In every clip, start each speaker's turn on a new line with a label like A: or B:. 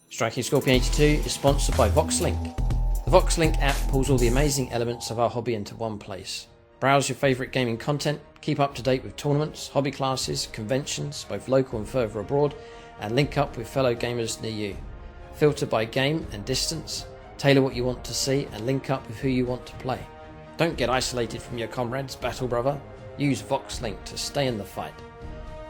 A: Striking Scorpion 82 is sponsored by VoxLink. The VoxLink app pulls all the amazing elements of our hobby into one place. Browse your favourite gaming content, keep up to date with tournaments, hobby classes, conventions, both local and further abroad, and link up with fellow gamers near you. Filter by game and distance, tailor what you want to see, and link up with who you want to play. Don't get isolated from your comrades, battle brother. Use VoxLink to stay in the fight.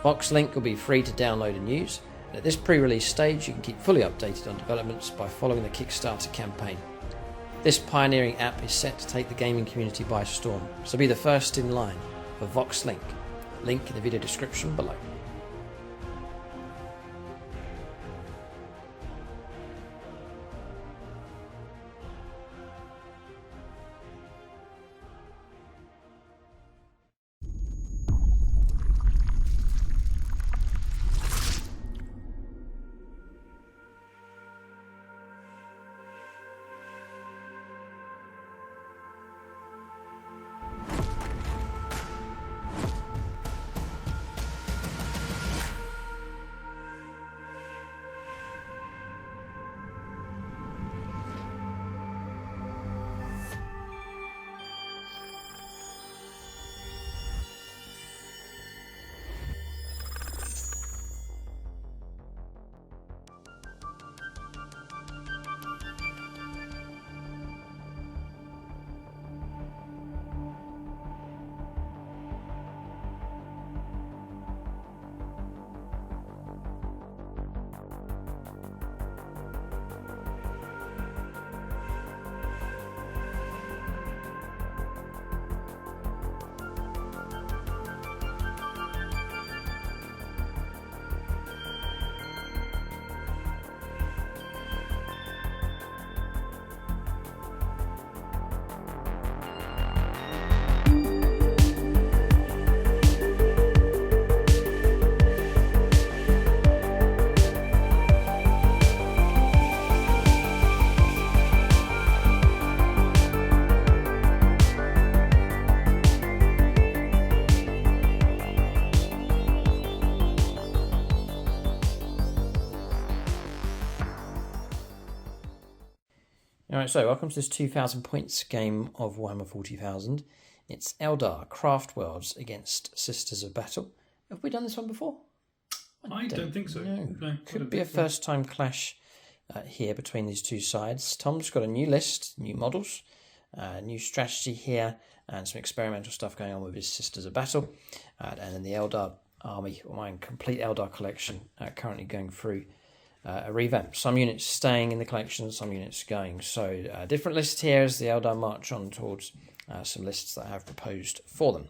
A: VoxLink will be free to download and use, and at this pre-release stage you can keep fully updated on developments by following the Kickstarter campaign. This pioneering app is set to take the gaming community by storm, so be the first in line for VoxLink. Link in the video description below. Alright, so welcome to this 2000 points game of Warhammer 40,000. It's Eldar Craftworlds against Sisters of Battle. Have we done this one before?
B: I don't think so. No,
A: could be a first time clash here between these two sides. Tom's got a new list, new models, new strategy here, and some experimental stuff going on with his Sisters of Battle. And then the Eldar army, or my complete Eldar collection, currently going through a revamp. Some units staying in the collection, some units going. So different lists here as the Eldar march on towards some lists that I have proposed for them.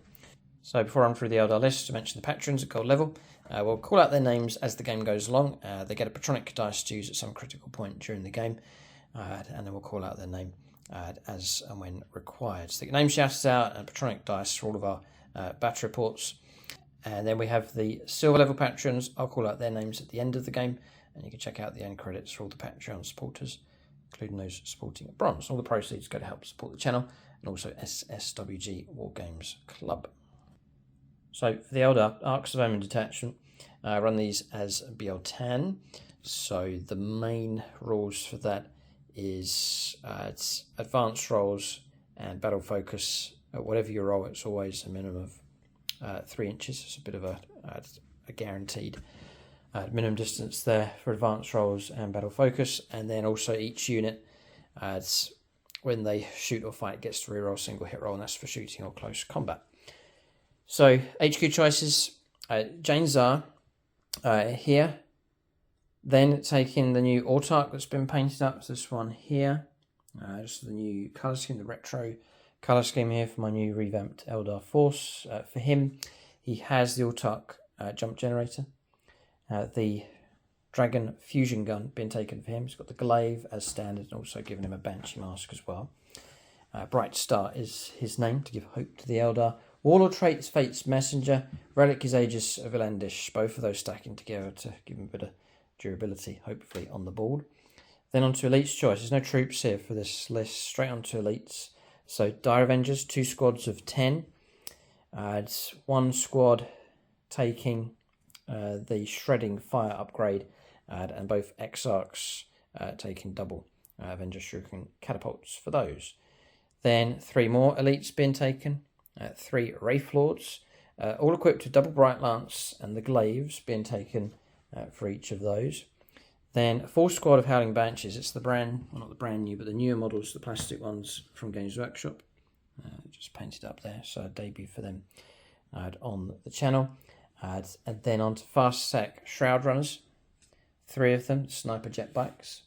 A: So before I run through the Eldar list, to mention the patrons at gold level, we'll call out their names as the game goes along. They get a patronic dice to use at some critical point during the game, and then we'll call out their name as and when required. So the name shouted out and patronic dice for all of our battle reports. And then we have the silver level patrons. I'll call out their names at the end of the game. And you can check out the end credits for all the Patreon supporters, including those supporting at bronze. All the proceeds go to help support the channel and also SSWG War Games Club. So for the Eldar Arcs of Omen Detachment, I run these as BL10. So the main rules for that is it's advanced rolls and battle focus. Whatever you roll, it's always a minimum of 3 inches. It's a bit of a guaranteed minimum distance there for advanced rolls and battle focus, and then also each unit, when they shoot or fight, gets to reroll single hit roll, and that's for shooting or close combat. So HQ choices, Jane Czar here, then taking the new Autarch that's been painted up, so this one here, just the new colour scheme, the retro colour scheme here for my new revamped Eldar Force. For him, he has the Autarch jump generator. The Dragon Fusion Gun being taken for him. He's got the Glaive as standard and also given him a Banshee Mask as well. Bright Star is his name to give hope to the Eldar. Warlord traits, Fate's Messenger. Relic is Aegis of Elandish. Both of those stacking together to give him a bit of durability, hopefully, on the board. Then on to Elites choice. There's no troops here for this list. Straight on to Elites. So Dire Avengers, 2 squads of 10. It's 1 squad taking the Shredding Fire upgrade, and both Exarchs taking double Avenger Shuriken catapults for those. Then 3 more elites being taken, 3 Wraith Lords, all equipped with double Bright Lance and the glaives being taken for each of those. Then a full squad of Howling Banshees. It's the brand, well, not the brand new, but the newer models, the plastic ones from Games Workshop. Just painted up there, so a debut for them on the channel. And then on to Fast Sack Shroud Runners, 3 of them, Sniper Jet Bikes.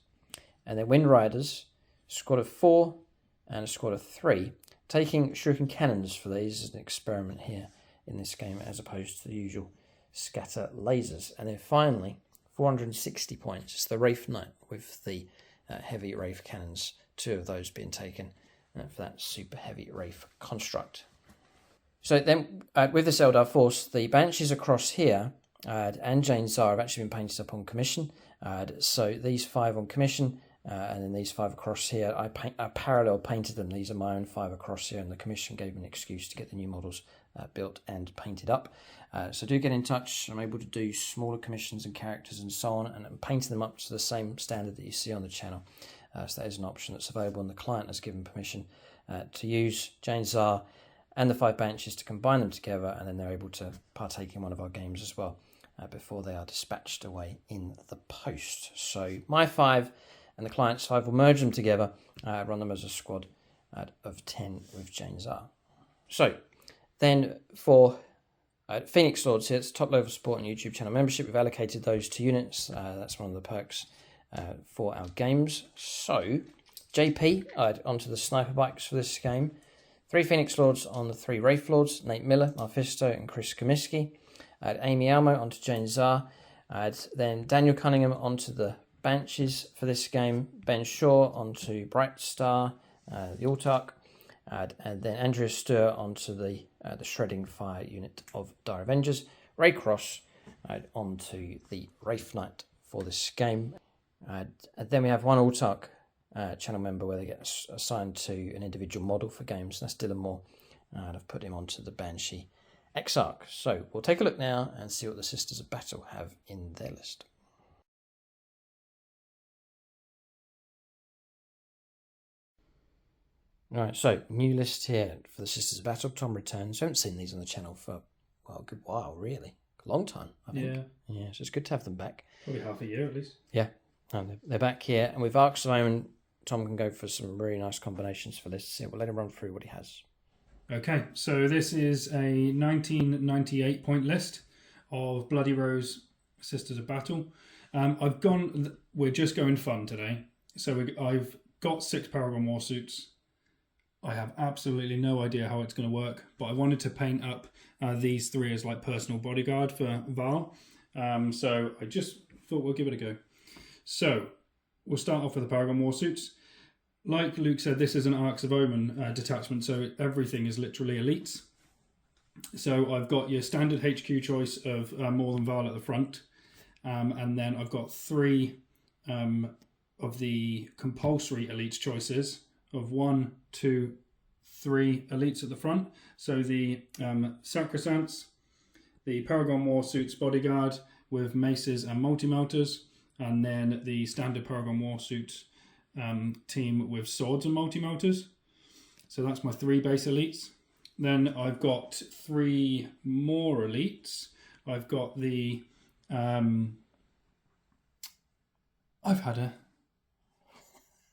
A: And then Wind Riders, a squad of 4 and a squad of 3. Taking Shuriken Cannons for these as an experiment here in this game, as opposed to the usual scatter lasers. And then finally, 460 points. It's the Wraith Knight with the heavy Wraith Cannons, 2 of those being taken for that super heavy Wraith construct. So then, with this Eldar force, the Banshees across here and Jane Zar have actually been painted up on commission. So these 5 on commission, and then these 5 across here, I parallel painted them. These are my own 5 across here, and the commission gave me an excuse to get the new models built and painted up. So do get in touch. I'm able to do smaller commissions and characters and so on, and I'm painting them up to the same standard that you see on the channel. So that is an option that's available, and the client has given permission to use Jane Zar and the 5 Banshees to combine them together, and then they're able to partake in one of our games as well before they are dispatched away in the post. So my 5 and the client's 5 will merge them together, run them as a squad of 10 with Jane Zar. So then for Phoenix Lords here, it's top level support and YouTube channel membership. We've allocated those to units. That's one of the perks for our games. So JP onto the Sniper Bikes for this game. 3 Phoenix Lords on the 3 Wraith Lords, Nate Miller, Mephisto and Chris Comiskey. Amy Almo onto Jane Zar. Then Daniel Cunningham onto the Banshees for this game. Ben Shaw onto Bright Star, the Autarch. And then Andrea Stur onto the Shredding Fire unit of Dire Avengers. Ray Cross onto the Wraith Knight for this game. And then we have 1 Autarch channel member where they get assigned to an individual model for games. That's Dylan Moore. And I've put him onto the Banshee Exarch. So we'll take a look now and see what the Sisters of Battle have in their list. Right, so new list here for the Sisters of Battle. Tom returns. I haven't seen these on the channel for, well, a good while, really. A long time, I think. Yeah, so it's good to have them back.
B: Probably half a year at least.
A: Yeah, and they're back here. And with Arcs at the moment, Tom can go for some really nice combinations for this. Yeah, we'll let him run through what he has.
B: Okay, so this is a 1998 point list of Bloody Rose Sisters of Battle. We're just going fun today. So I've got 6 Paragon War suits. I have absolutely no idea how it's going to work, but I wanted to paint up these 3 as like personal bodyguard for Val. So I just thought we'll give it a go. So we'll start off with the Paragon War suits. Like Luke said, this is an Arcs of Omen detachment, so everything is literally elites. So I've got your standard HQ choice of More Than Val at the front, and then I've got 3 of the compulsory elites choices of 1, 2, 3 elites at the front. So the Sacrosancts, the Paragon War Suits Bodyguard with maces and multi-melters, and then the standard Paragon War Suits team with swords and multi-melters. So that's my 3 base elites. Then I've got 3 more elites. I've got the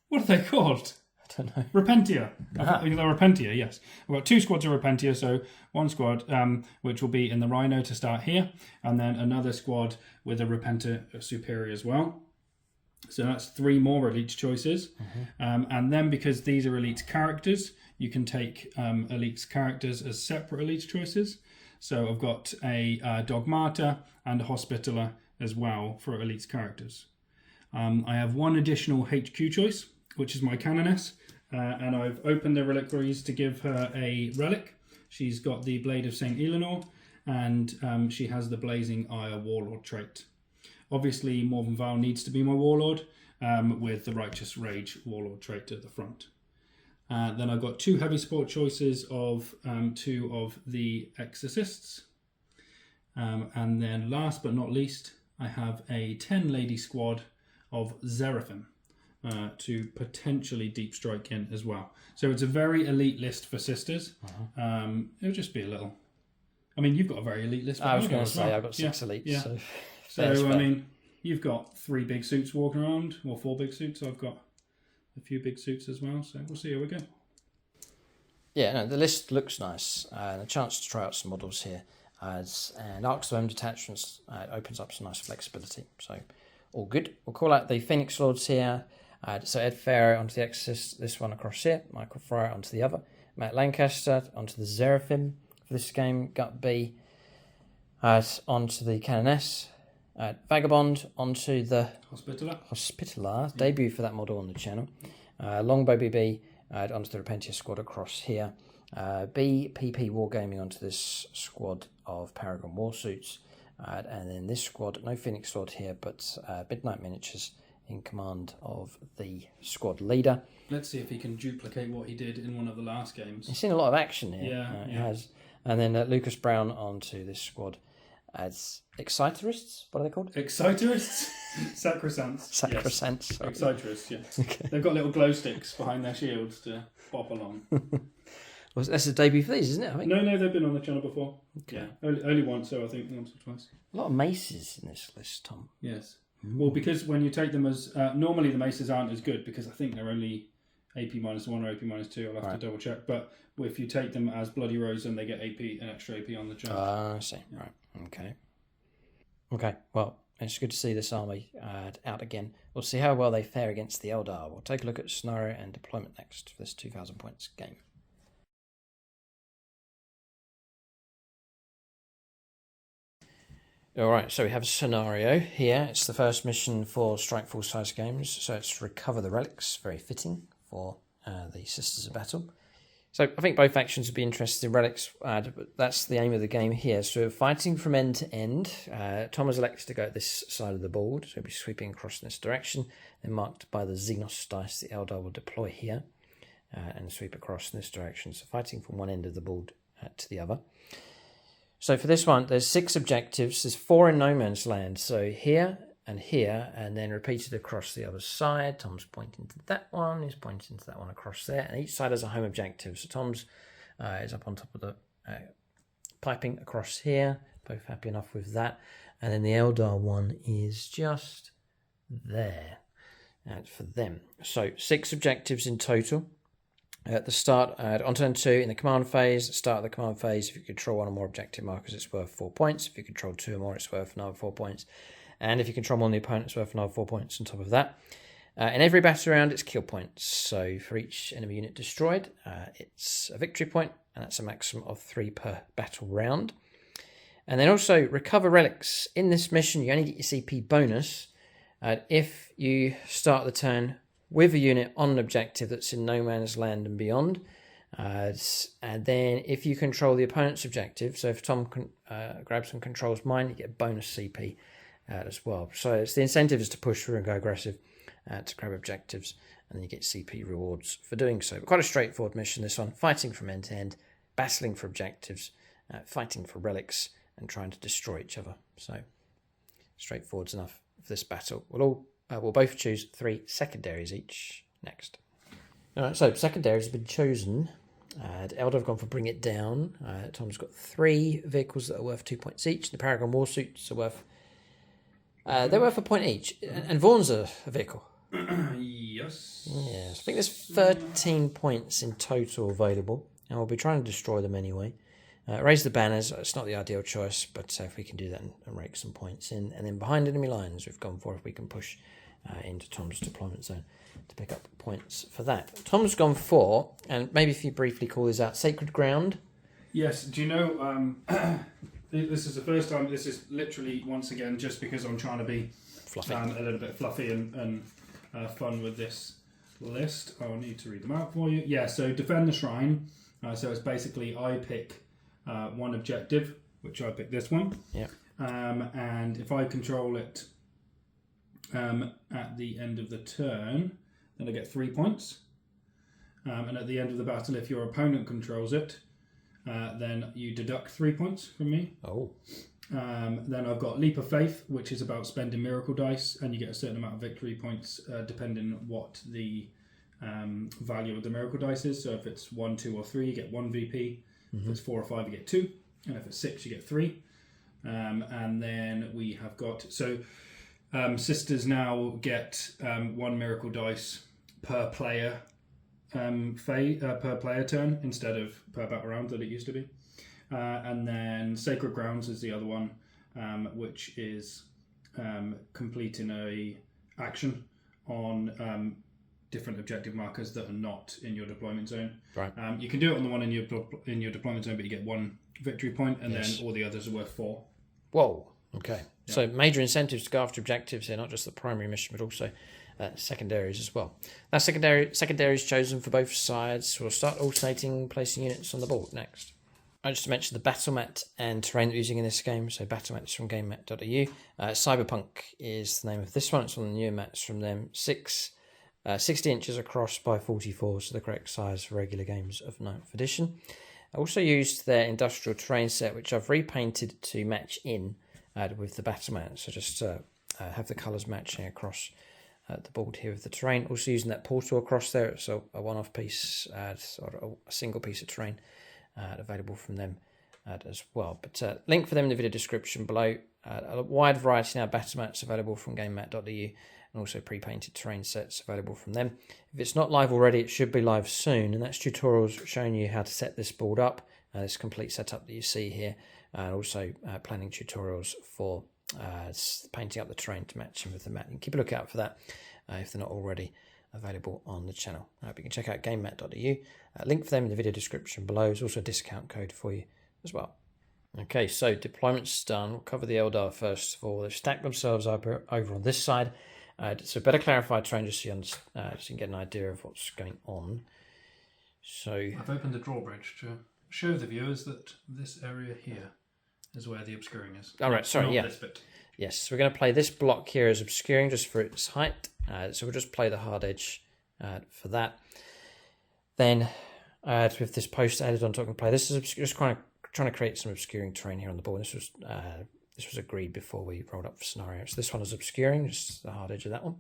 B: what are they called?
A: I don't know.
B: Repentia. They're Repentia, yes. I've got 2 squads of Repentia, so 1 squad which will be in the Rhino to start here, and then another squad with a Repentia Superior as well. So that's 3 more elite choices. And then because these are elite characters, you can take elite characters as separate elite choices. So I've got a Dogmata and a Hospitaller as well for elite characters. I have 1 additional HQ choice, which is my Canoness, and I've opened the reliquaries to give her a relic. She's got the Blade of St. Eleanor, and she has the Blazing Ire Warlord trait. Obviously, More Than Val needs to be my Warlord, with the Righteous Rage Warlord trait at the front. Then I've got 2 heavy support choices of 2 of the Exorcists. And then last but not least, I have a 10 lady squad of Seraphim. to potentially deep strike in as well. So it's a very elite list for sisters. It'll just be a little. I mean, you've got a very elite list.
A: I was going to say I've got 6 elites.
B: Yeah.
A: So
B: I mean, you've got 3 big suits walking around, or 4 big suits. I've got a few big suits as well. So we'll see how we go.
A: Yeah, no, the list looks nice, and a chance to try out some models here. And Arcs of Home detachments opens up some nice flexibility. So all good. We'll call out the Phoenix Lords here. So Ed Farrow onto the Exorcist, this one across here. Michael Fryer onto the other. Matt Lancaster onto the Seraphim for this game. Gut B onto the Canoness. Vagabond onto the Hospitaller. Debut for that model on the channel. Longbow BB onto the Repentia squad across here. BP Wargaming onto this squad of Paragon Warsuits. And then this squad, no Phoenix Lord here, but Midnight Miniatures in command of the squad leader.
B: Let's see if he can duplicate what he did in one of the last games.
A: He's seen a lot of action here.
B: Yeah,
A: He has. And then Lucas Brown onto this squad as Excitarists. What are they called?
B: Excitarists? Sacrosancts.
A: Sacrosancts.
B: Yes. Excitarists, yeah.
A: Okay.
B: They've got little glow sticks behind their shields to bop along.
A: Well, that's a debut for these, isn't it? I think.
B: No, they've been on the channel before.
A: Okay.
B: Yeah, only once, so I think once or twice.
A: A lot of maces in this list, Tom.
B: Yes. Well, because when you take them as... normally the maces aren't as good because I think they're only AP-1 or AP-2. I'll have to double check. But if you take them as Bloody Rose, then they get an extra AP on the chart.
A: I see. Yeah. Right. Okay. Well, it's good to see this army out again. We'll see how well they fare against the Eldar. We'll take a look at scenario and deployment next for this 2,000 points game. Alright, so we have a scenario here. It's the first mission for Strike Full Size games, so it's recover the relics, very fitting for the Sisters of Battle. So I think both factions would be interested in relics, but that's the aim of the game here. So we're fighting from end to end. Tom has elected to go at this side of the board, so he'll be sweeping across in this direction, then marked by the Xenos dice the Eldar will deploy here, and sweep across in this direction. So fighting from one end of the board to the other. So for this one, there's 6 objectives. There's 4 in no man's land. So here, and then repeated across the other side. Tom's pointing to that one. He's pointing to that one across there. And each side has a home objective. So Tom's is up on top of the piping across here. Both happy enough with that. And then the Eldar one is just there for them. So 6 objectives in total. At the start, on turn 2, in the command phase, start of the command phase, if you control 1 or more objective markers, it's worth 4 points. If you control 2 or more, it's worth another 4 points. And if you control more than the opponent, it's worth another 4 points on top of that. In every battle round, it's kill points. So for each enemy unit destroyed, it's a victory point, and that's a maximum of 3 per battle round. And then also, recover relics. In this mission, you only get your CP bonus if you start the turn with a unit on an objective that's in no man's land and beyond. And then if you control the opponent's objective, so if Tom grabs and controls mine, you get a bonus CP as well. So it's the incentive is to push through and go aggressive to grab objectives, and then you get CP rewards for doing so. But quite a straightforward mission, this one. Fighting from end to end, battling for objectives, fighting for relics, and trying to destroy each other. So straightforward enough for this battle. We'll both choose 3 secondaries each next. Alright, so secondaries have been chosen. Eldar have gone for Bring It Down. Tom's got 3 vehicles that are worth 2 points each. The Paragon Warsuits are worth... they're worth a point each. And Vaughn's a vehicle.
B: Yes.
A: Yes, I think there's 13 points in total available. And we'll be trying to destroy them anyway. Raise the banners. It's not the ideal choice, but if we can do that and rake some points in. And then behind enemy lines, we've gone for if we can push into Tom's deployment zone to pick up points for that. Tom's gone for, and maybe if you briefly call this out, Sacred Ground.
B: Yes, do you know, this is the first time, this is literally, once again, just because I'm trying to be
A: Fluffy.
B: A little bit fluffy and fun with this list. I'll need to read them out for you. Yeah, so Defend the Shrine. So it's basically I pick one objective, which I pick this one.
A: Yeah.
B: And if I control it at the end of the turn, then I get 3 points. And at the end of the battle, if your opponent controls it, then you deduct 3 points from me.
A: Oh.
B: Then I've got Leap of Faith, which is about spending miracle dice, and you get a certain amount of victory points depending on what the value of the miracle dice is. So if it's 1, 2, or 3, you get 1 VP. If it's 4 or 5, you get 2. And if it's 6, you get 3. And then we have got... So sisters now get 1 miracle dice per player per player turn instead of per battle round that it used to be. And then Sacred Grounds is the other one, which is completing a action on different objective markers that are not in your deployment zone.
A: Right.
B: You can do it on the one in your deployment zone, but you get 1 victory point, and then all the others are worth 4.
A: Whoa. Okay. Yeah. So major incentives to go after objectives here, not just the primary mission, but also secondaries as well. That secondary is chosen for both sides. We'll start alternating placing units on the board next. I just mentioned the battle mat and terrain that we're using in this game. So battle mats from GameMat.eu. Cyberpunk is the name of this one. It's one of the newer mats from them. 60 inches across by 44, so the correct size for regular games of 9th edition. I also used their industrial terrain set, which I've repainted to match in with the battle mat. So just have the colours matching across the board here with the terrain. Also using that portal across there. It's a one-off piece, or a single piece of terrain. Available from them as well. But link for them in the video description below. A wide variety now of battle mats available from GameMat.eu, and also pre-painted terrain sets available from them. If it's not live already, it should be live soon, and that's tutorials showing you how to set this board up, this complete setup that you see here, and also planning tutorials for painting up the terrain to match in with the mat. You can keep a lookout for that if they're not already available on the channel. You can check out GameMat.eu. Link for them in the video description below. There's also a discount code for you as well. Okay, so deployment's done. We'll cover the Eldar first of all. They've stacked themselves over on this side. So better clarify terrain just so you can get an idea of what's going on. So
B: I've opened the drawbridge to show the viewers that this area here is where the obscuring is.
A: All right, sorry, yeah.
B: This bit.
A: Yes, so we're going to play this block here as obscuring just for its height. So we'll just play the hard edge for that. Then with this post added on top, we play this is just trying to create some obscuring terrain here on the board. This was agreed before we rolled up for scenario. So this one is obscuring, just the hard edge of that one.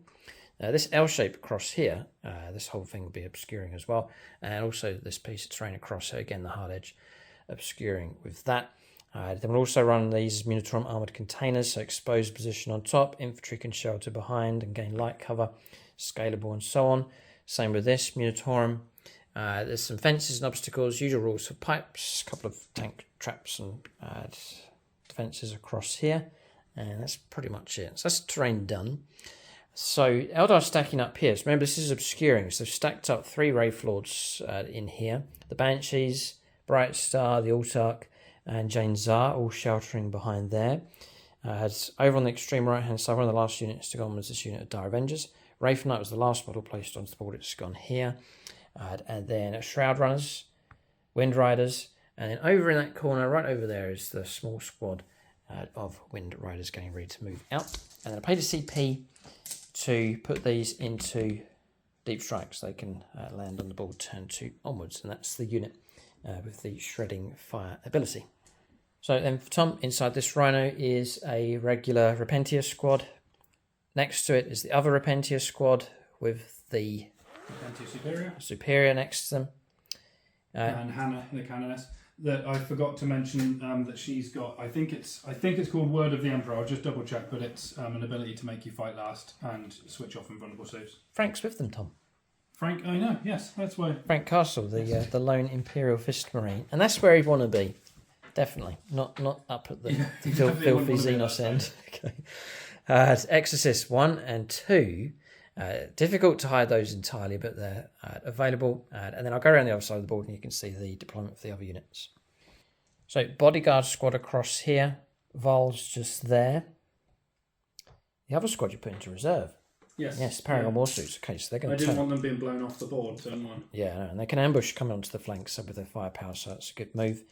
A: This L shape across here, this whole thing will be obscuring as well, and also this piece of terrain across here, again the hard edge obscuring with that. Then we'll also run these Munitorum armoured containers, so exposed position on top, infantry can shelter behind and gain light cover, scalable and so on. Same with this Munitorum. There's some fences and obstacles, usual rules for pipes, a couple of tank traps and defences across here, and that's pretty much it. So that's terrain done. So Eldar stacking up here. So remember, this is obscuring, so they've stacked up 3 Wraith Lords in here. The Banshees, Bright Star, the Autarch, and Jane Zar all sheltering behind there. Over on the extreme right hand side, one of the last units to go on was this unit of Dire Avengers. Wraith Knight was the last model placed onto the board, it's gone here. And then Shroud Runners, Wind Riders, and then over in that corner, right over there, is the small squad of Wind Riders getting ready to move out. And then I paid a CP to put these into deep strikes. They can land on the board turn 2 onwards, and that's the unit with the shredding fire ability. So then for Tom, inside this Rhino is a regular Repentia squad. Next to it is the other Repentia squad with the
B: Repentia
A: Superior next to them.
B: And Hannah, the Canoness. That I forgot to mention that she's got. I think it's called Word of the Emperor. I'll just double check, but it's an ability to make you fight last and switch off invulnerable saves.
A: Frank's with them, Tom.
B: Frank, I know. Yes, that's why.
A: Frank Castle, the lone Imperial Fist Marine, and that's where he'd want to be. Definitely not up at the filthy Xenos end. Okay. Exorcist 1 and 2. Difficult to hide those entirely, but they're available. And then I'll go around the other side of the board and you can see the deployment for the other units. So Bodyguard squad across here. Vol's just there. The other squad you put into reserve. Yes, Paragon Warsuits. Okay, so they're going to
B: I didn't want them being blown off the board, so
A: yeah, and they can ambush coming onto the flanks with their firepower, so that's a good move.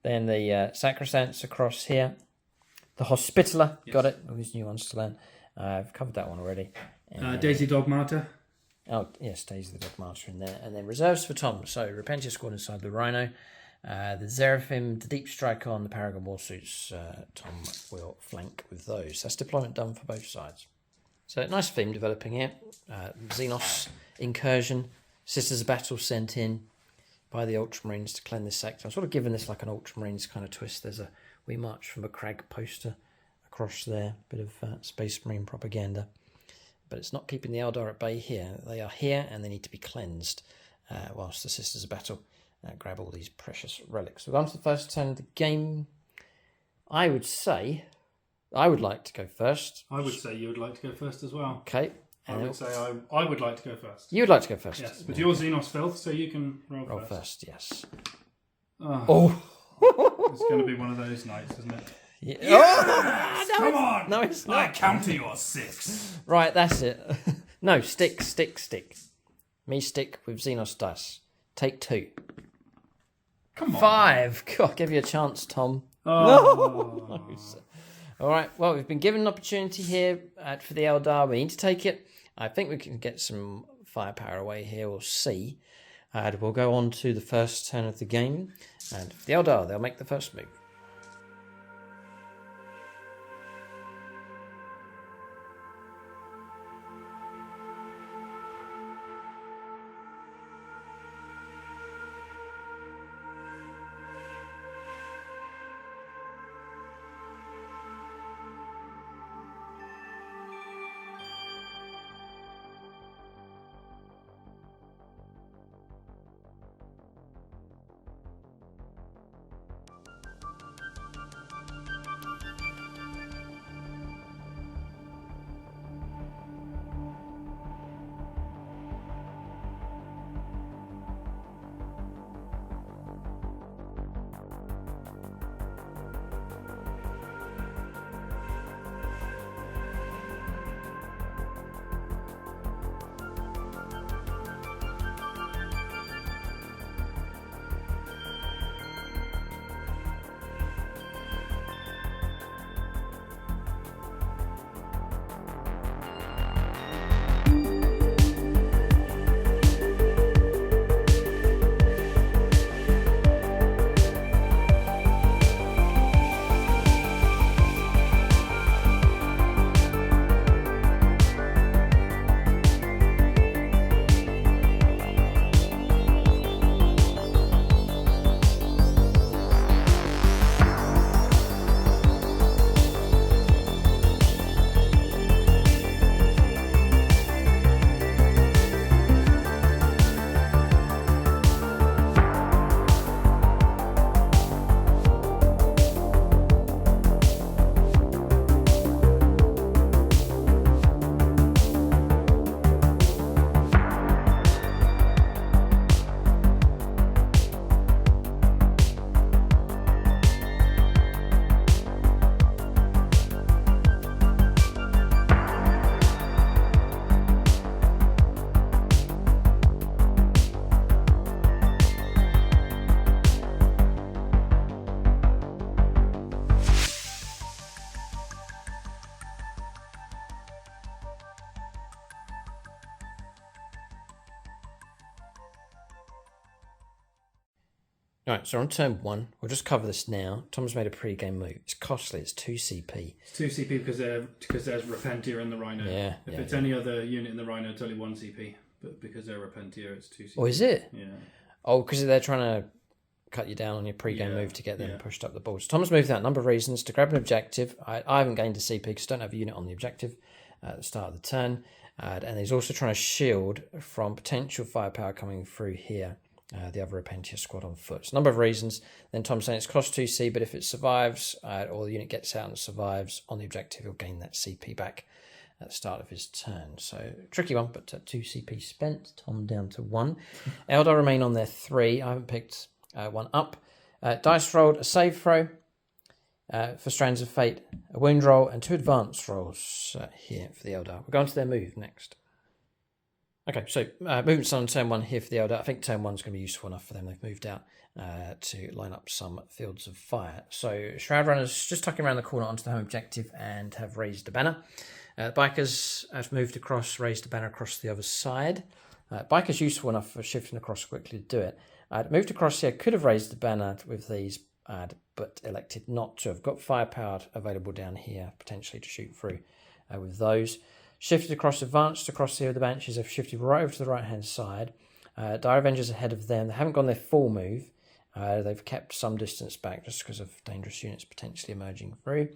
A: Then the Sacrosants across here. The Hospitaller, got it. All these new ones to learn. I've covered that one already.
B: Daisy Dog Martyr.
A: Oh, yes, Daisy the Dog Martyr in there. And then reserves for Tom. So Repentia squad inside the Rhino. The Seraphim, the Deep Striker on the Paragon Warsuits, Tom will flank with those. That's deployment done for both sides. So nice theme developing here. Xenos incursion, Sisters of Battle sent in by the Ultramarines to cleanse this sector. I'm sort of giving this like an Ultramarines kind of twist. There's a We March from a Crag poster across there, bit of Space Marine propaganda. But it's not keeping the Eldar at bay here. They are here and they need to be cleansed whilst the Sisters of Battle grab all these precious relics. We're on to the first turn of the game. I would say I would like to go first.
B: I would say you would like to go first as well.
A: Okay.
B: I would say I would like to go first.
A: You would like to go first?
B: Yes, but you're Xenos Filth, so you can roll
A: first, yes.
B: Oh. It's going to be one of those nights, isn't it?
A: Yeah.
B: Yes!
A: Oh,
B: Come on!
A: No, it's not.
B: I count to your 6.
A: Right, that's it. No, stick. Me stick with Xenos dice. Take 2.
B: Come on.
A: 5. God, I'll give you a chance, Tom.
B: Oh.
A: No. All right, well, we've been given an opportunity here for the Eldar. We need to take it. I think we can get some firepower away here. We'll see. And we'll go on to the first turn of the game. And for the Eldar, they'll make the first move. Right, so on turn 1, we'll just cover this now. Tom's made a pre-game move. It's costly, it's 2 CP.
B: It's 2 CP because there's Repentia in the Rhino.
A: Yeah.
B: If it's any other unit in the Rhino, it's only 1 CP. But because they're Repentia, it's 2 CP.
A: Oh, is it?
B: Yeah.
A: Oh, because they're trying to cut you down on your pre-game move to get them pushed up the board. So Tom's moved that a number of reasons. To grab an objective. I haven't gained a CP because I don't have a unit on the objective at the start of the turn. And he's also trying to shield from potential firepower coming through here. The other Repentia squad on foot. So a number of reasons. Then Tom's saying it's cost 2C, but if it survives, or the unit gets out and survives on the objective, he'll gain that CP back at the start of his turn. So tricky one, but 2 CP spent. Tom down to 1. Eldar remain on their 3. I haven't picked one up. Dice rolled a save throw for Strands of Fate, a wound roll, and 2 advanced rolls here for the Eldar. We're going to their move next. Okay, so movements on turn 1 here for the Eldar. I think turn 1's going to be useful enough for them. They've moved out to line up some fields of fire. So Shroud Runners just tucking around the corner onto the home objective and have raised a banner. Bikers have moved across, raised a banner across the other side. Bikers useful enough for shifting across quickly to do it. I'd moved across here, could have raised the banner with these, but elected not to. I've got firepower available down here, potentially to shoot through with those. Shifted across, advanced across here with the Banshees. I've shifted right over to the right-hand side. Dire Avengers ahead of them. They haven't gone their full move. They've kept some distance back just because of dangerous units potentially emerging through.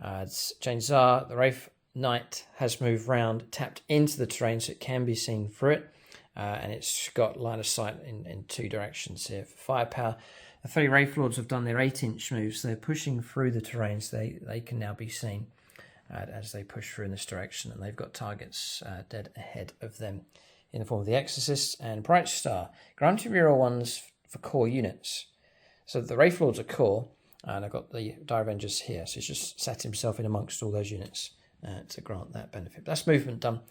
A: Janzar, the Wraith Knight, has moved round, tapped into the terrain so it can be seen through it. And it's got line of sight in two directions here for firepower. The 3 Wraith Lords have done their 8-inch moves. They're pushing through the terrain, so they can now be seen as they push through in this direction. And they've got targets dead ahead of them in the form of the Exorcist and Bright Star. Granted reroll ones for core units. So the Wraith Lords are core, and I've got the Dire Avengers here. So he's just sat himself in amongst all those units to grant that benefit. That's movement done.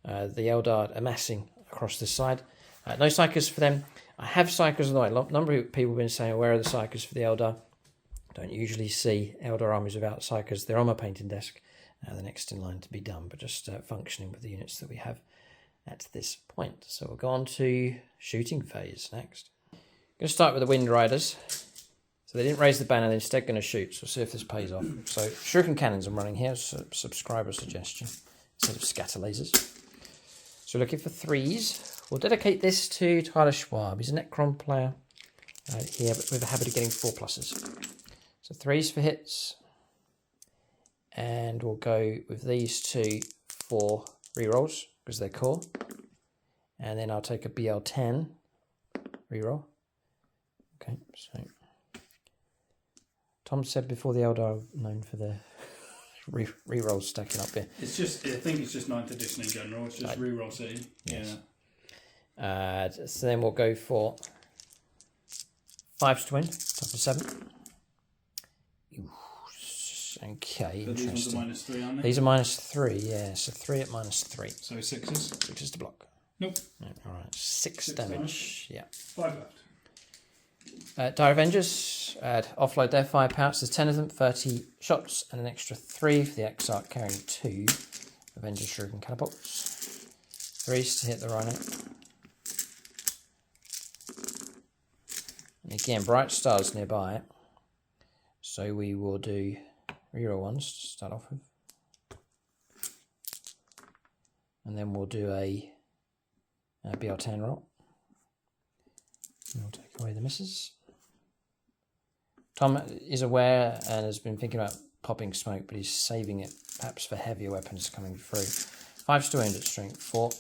A: The Eldar amassing across this side. No Psychers for them. I have Psychers on the way. A number of people have been saying, where are the Psychers for the Eldar? Don't usually see Eldar armies without Psychers. They're on my painting desk. The next in line to be done, but just functioning with the units that we have at this point. So we'll go on to shooting phase next. I'm going to start with the Wind Riders. So they didn't raise the banner, they're instead going to shoot. So we'll see if this pays off. So Shuriken Cannons I'm running here, so subscriber suggestion, instead of scatter lasers. So looking for 3s. We'll dedicate this to Tyler Schwab. He's a Necron player here, but with a habit of getting 4+. So 3s for hits. And we'll go with these 2 for rerolls, because they're core. And then I'll take a BL10 reroll. Okay, so Tom said before the Eldar known for their rerolls stacking up here.
B: It's just, I think it's just 9th edition in general. It's just reroll city.
A: Yes. Yeah. So then we'll go for 5s to win, top of 7. Ooh, okay,
B: but
A: interesting.
B: These ones are -3, aren't they?
A: These are -3, yeah. So 3 at -3.
B: So 6s.
A: 6s to block.
B: Nope.
A: No, all right, 6 damage. Yeah.
B: 5 left.
A: Dire Avengers, offload their firepower. So there's 10 of them, 30 shots, and an extra 3 for the Exarch carrying 2 Avengers Shuriken Catapults. 3s to hit the Rhino. And again, Bright Star's nearby. So we will do reroll ones to start off with. And then we'll do a BL10 roll. And we'll take away the misses. Tom is aware and has been thinking about popping smoke, but he's saving it perhaps for heavier weapons coming through. 5's to wound at strength 4.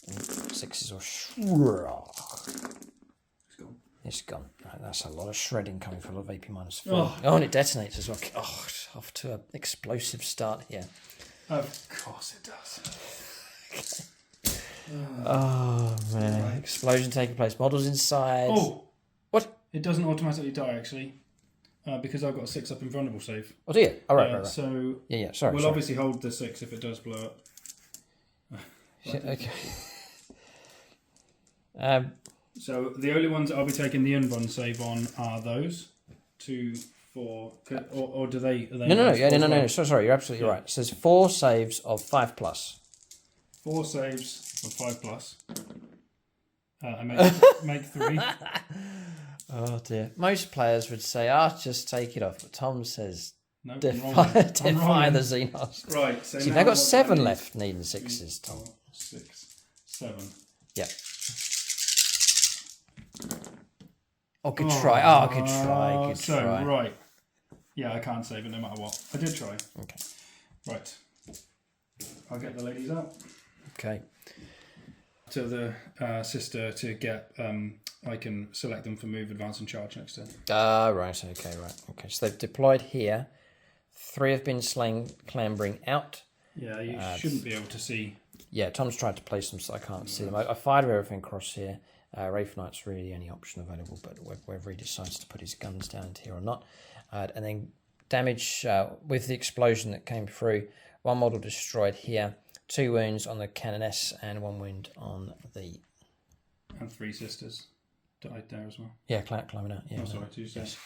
A: And 6s or it's gone. Right, that's a lot of shredding coming from a lot of AP -4. Oh, and it detonates as well. Oh, off to an explosive start here.
B: Of course it does.
A: Oh man! Right. Explosion taking place. Models inside.
B: Oh,
A: what?
B: It doesn't automatically die actually, because I've got a 6 up invulnerable save.
A: Oh, do you? Oh, right.
B: So
A: yeah. Sorry.
B: We'll obviously hold the 6 if it does blow up.
A: Okay.
B: So the only ones I'll be taking the invuln save on are those 2, 4, or do they? Are they
A: No. Sorry, you're absolutely right. So there's 4 saves of 5+.
B: 4 saves of 5+. I make 3.
A: Oh dear. Most players would say, just take it off. But Tom says,
B: no,
A: defy the Xenos.
B: Right. So
A: they've got 7 left needing 6s, Tom.
B: 4, 6, 7.
A: Yeah. Oh, good try. Oh, good try. Good try.
B: Right. Yeah, I can't save it no matter what. I did try.
A: Okay.
B: Right. I'll get the ladies out.
A: Okay.
B: To the sister to get, I can select them for move, advance, and charge next turn.
A: Right. Okay. So they've deployed here. 3 have been slain, clambering out.
B: Yeah, you shouldn't be able to see.
A: Yeah, Tom's tried to place them so I can't see them. I fired everything across here. Wraith Knight's really the only option available, but whether he decides to put his guns down into here or not. And then damage with the explosion that came through. 1 model destroyed here. 2 wounds on the Canoness and 1 wound on the...
B: And 3 sisters died there as well.
A: Yeah, climbing out. Yeah,
B: sorry, 2 sisters.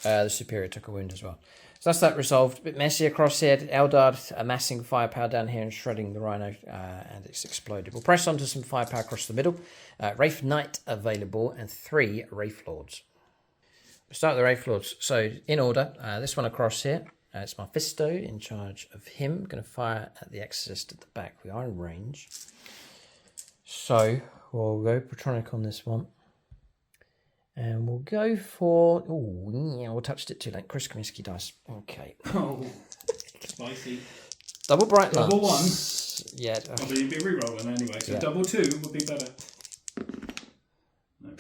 A: The Superior took a wound as well. So that's that resolved. A bit messy across here. Eldar amassing firepower down here and shredding the Rhino, and it's exploded. We'll press onto some firepower across the middle. Wraith Knight available and 3 Wraith Lords. We'll start with the Wraith Lords. So in order, this one across here. It's Mephisto in charge of him. I'm going to fire at the Exorcist at the back. We are in range. So we'll go Patronic on this one. And we'll go for... Oh, yeah, we touched it too late. Chris Kaminsky dice. Okay.
B: Oh, spicy.
A: Double Bright
B: Double
A: Lance.
B: 1?
A: Yeah.
B: Oh, but you'd be re-rolling anyway, so
A: yeah.
B: double 2 would be better. No.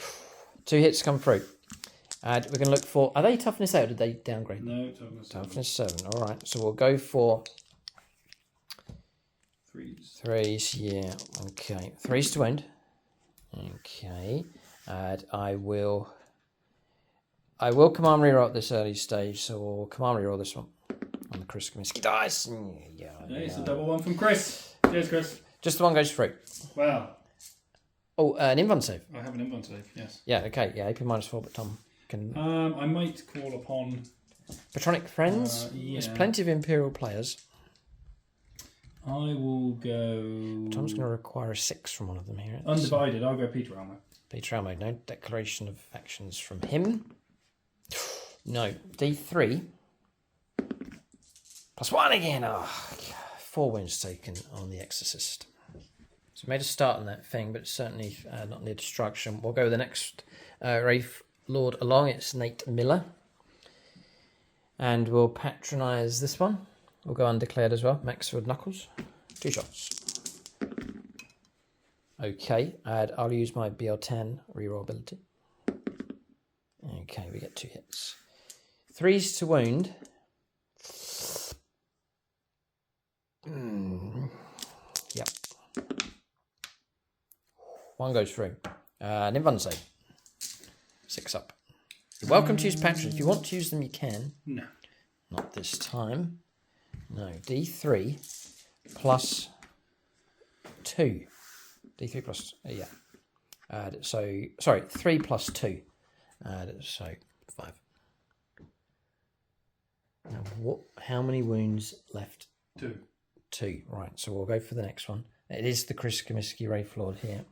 A: 2 hits come through. We're going to look for... Are they toughness 8 or did they downgrade?
B: No, toughness 7.
A: Toughness 7. All right. So we'll go for...
B: 3s.
A: 3s, yeah. Okay. 3s to wound. Okay. And I will command reroll at this early stage, so we'll command reroll this one on the Chris Kaminsky dice. Yeah,
B: It's a double 1 from Chris. Cheers, Chris.
A: Just the one goes through.
B: Wow.
A: Oh, an invuln save.
B: I have an invuln save, yes.
A: Yeah, okay. Yeah, AP -4, but Tom can...
B: I might call upon...
A: Patronic Friends.
B: Yeah.
A: There's plenty of Imperial players.
B: I will go...
A: Tom's going to require a 6 from one of them here.
B: Undivided. I'll go Peter Almer.
A: Peter Almo, no declaration of actions from him. No. D3. +1 again. Oh, 4 wounds taken on the Exorcist. So made a start on that thing, but it's certainly not near destruction. We'll go with the next Wraith Lord along. It's Nate Miller. And we'll patronise this one. We'll go undeclared as well. Maxfield Knuckles. 2 shots. Okay, and I'll use my BL10 reroll ability. Okay, we get 2 hits. 3s to wound. Yep. 1 goes through. An invuln save. 6 up. You're welcome to use patrons. If you want to use them, you can.
B: No.
A: Not this time. No. D3 plus 2. D3 plus, yeah. So, sorry, 3 plus 2. So, 5. Now, how many wounds left?
B: 2.
A: 2, right. So we'll go for the next one. It is the Chris Kaminsky Wraith Lord here.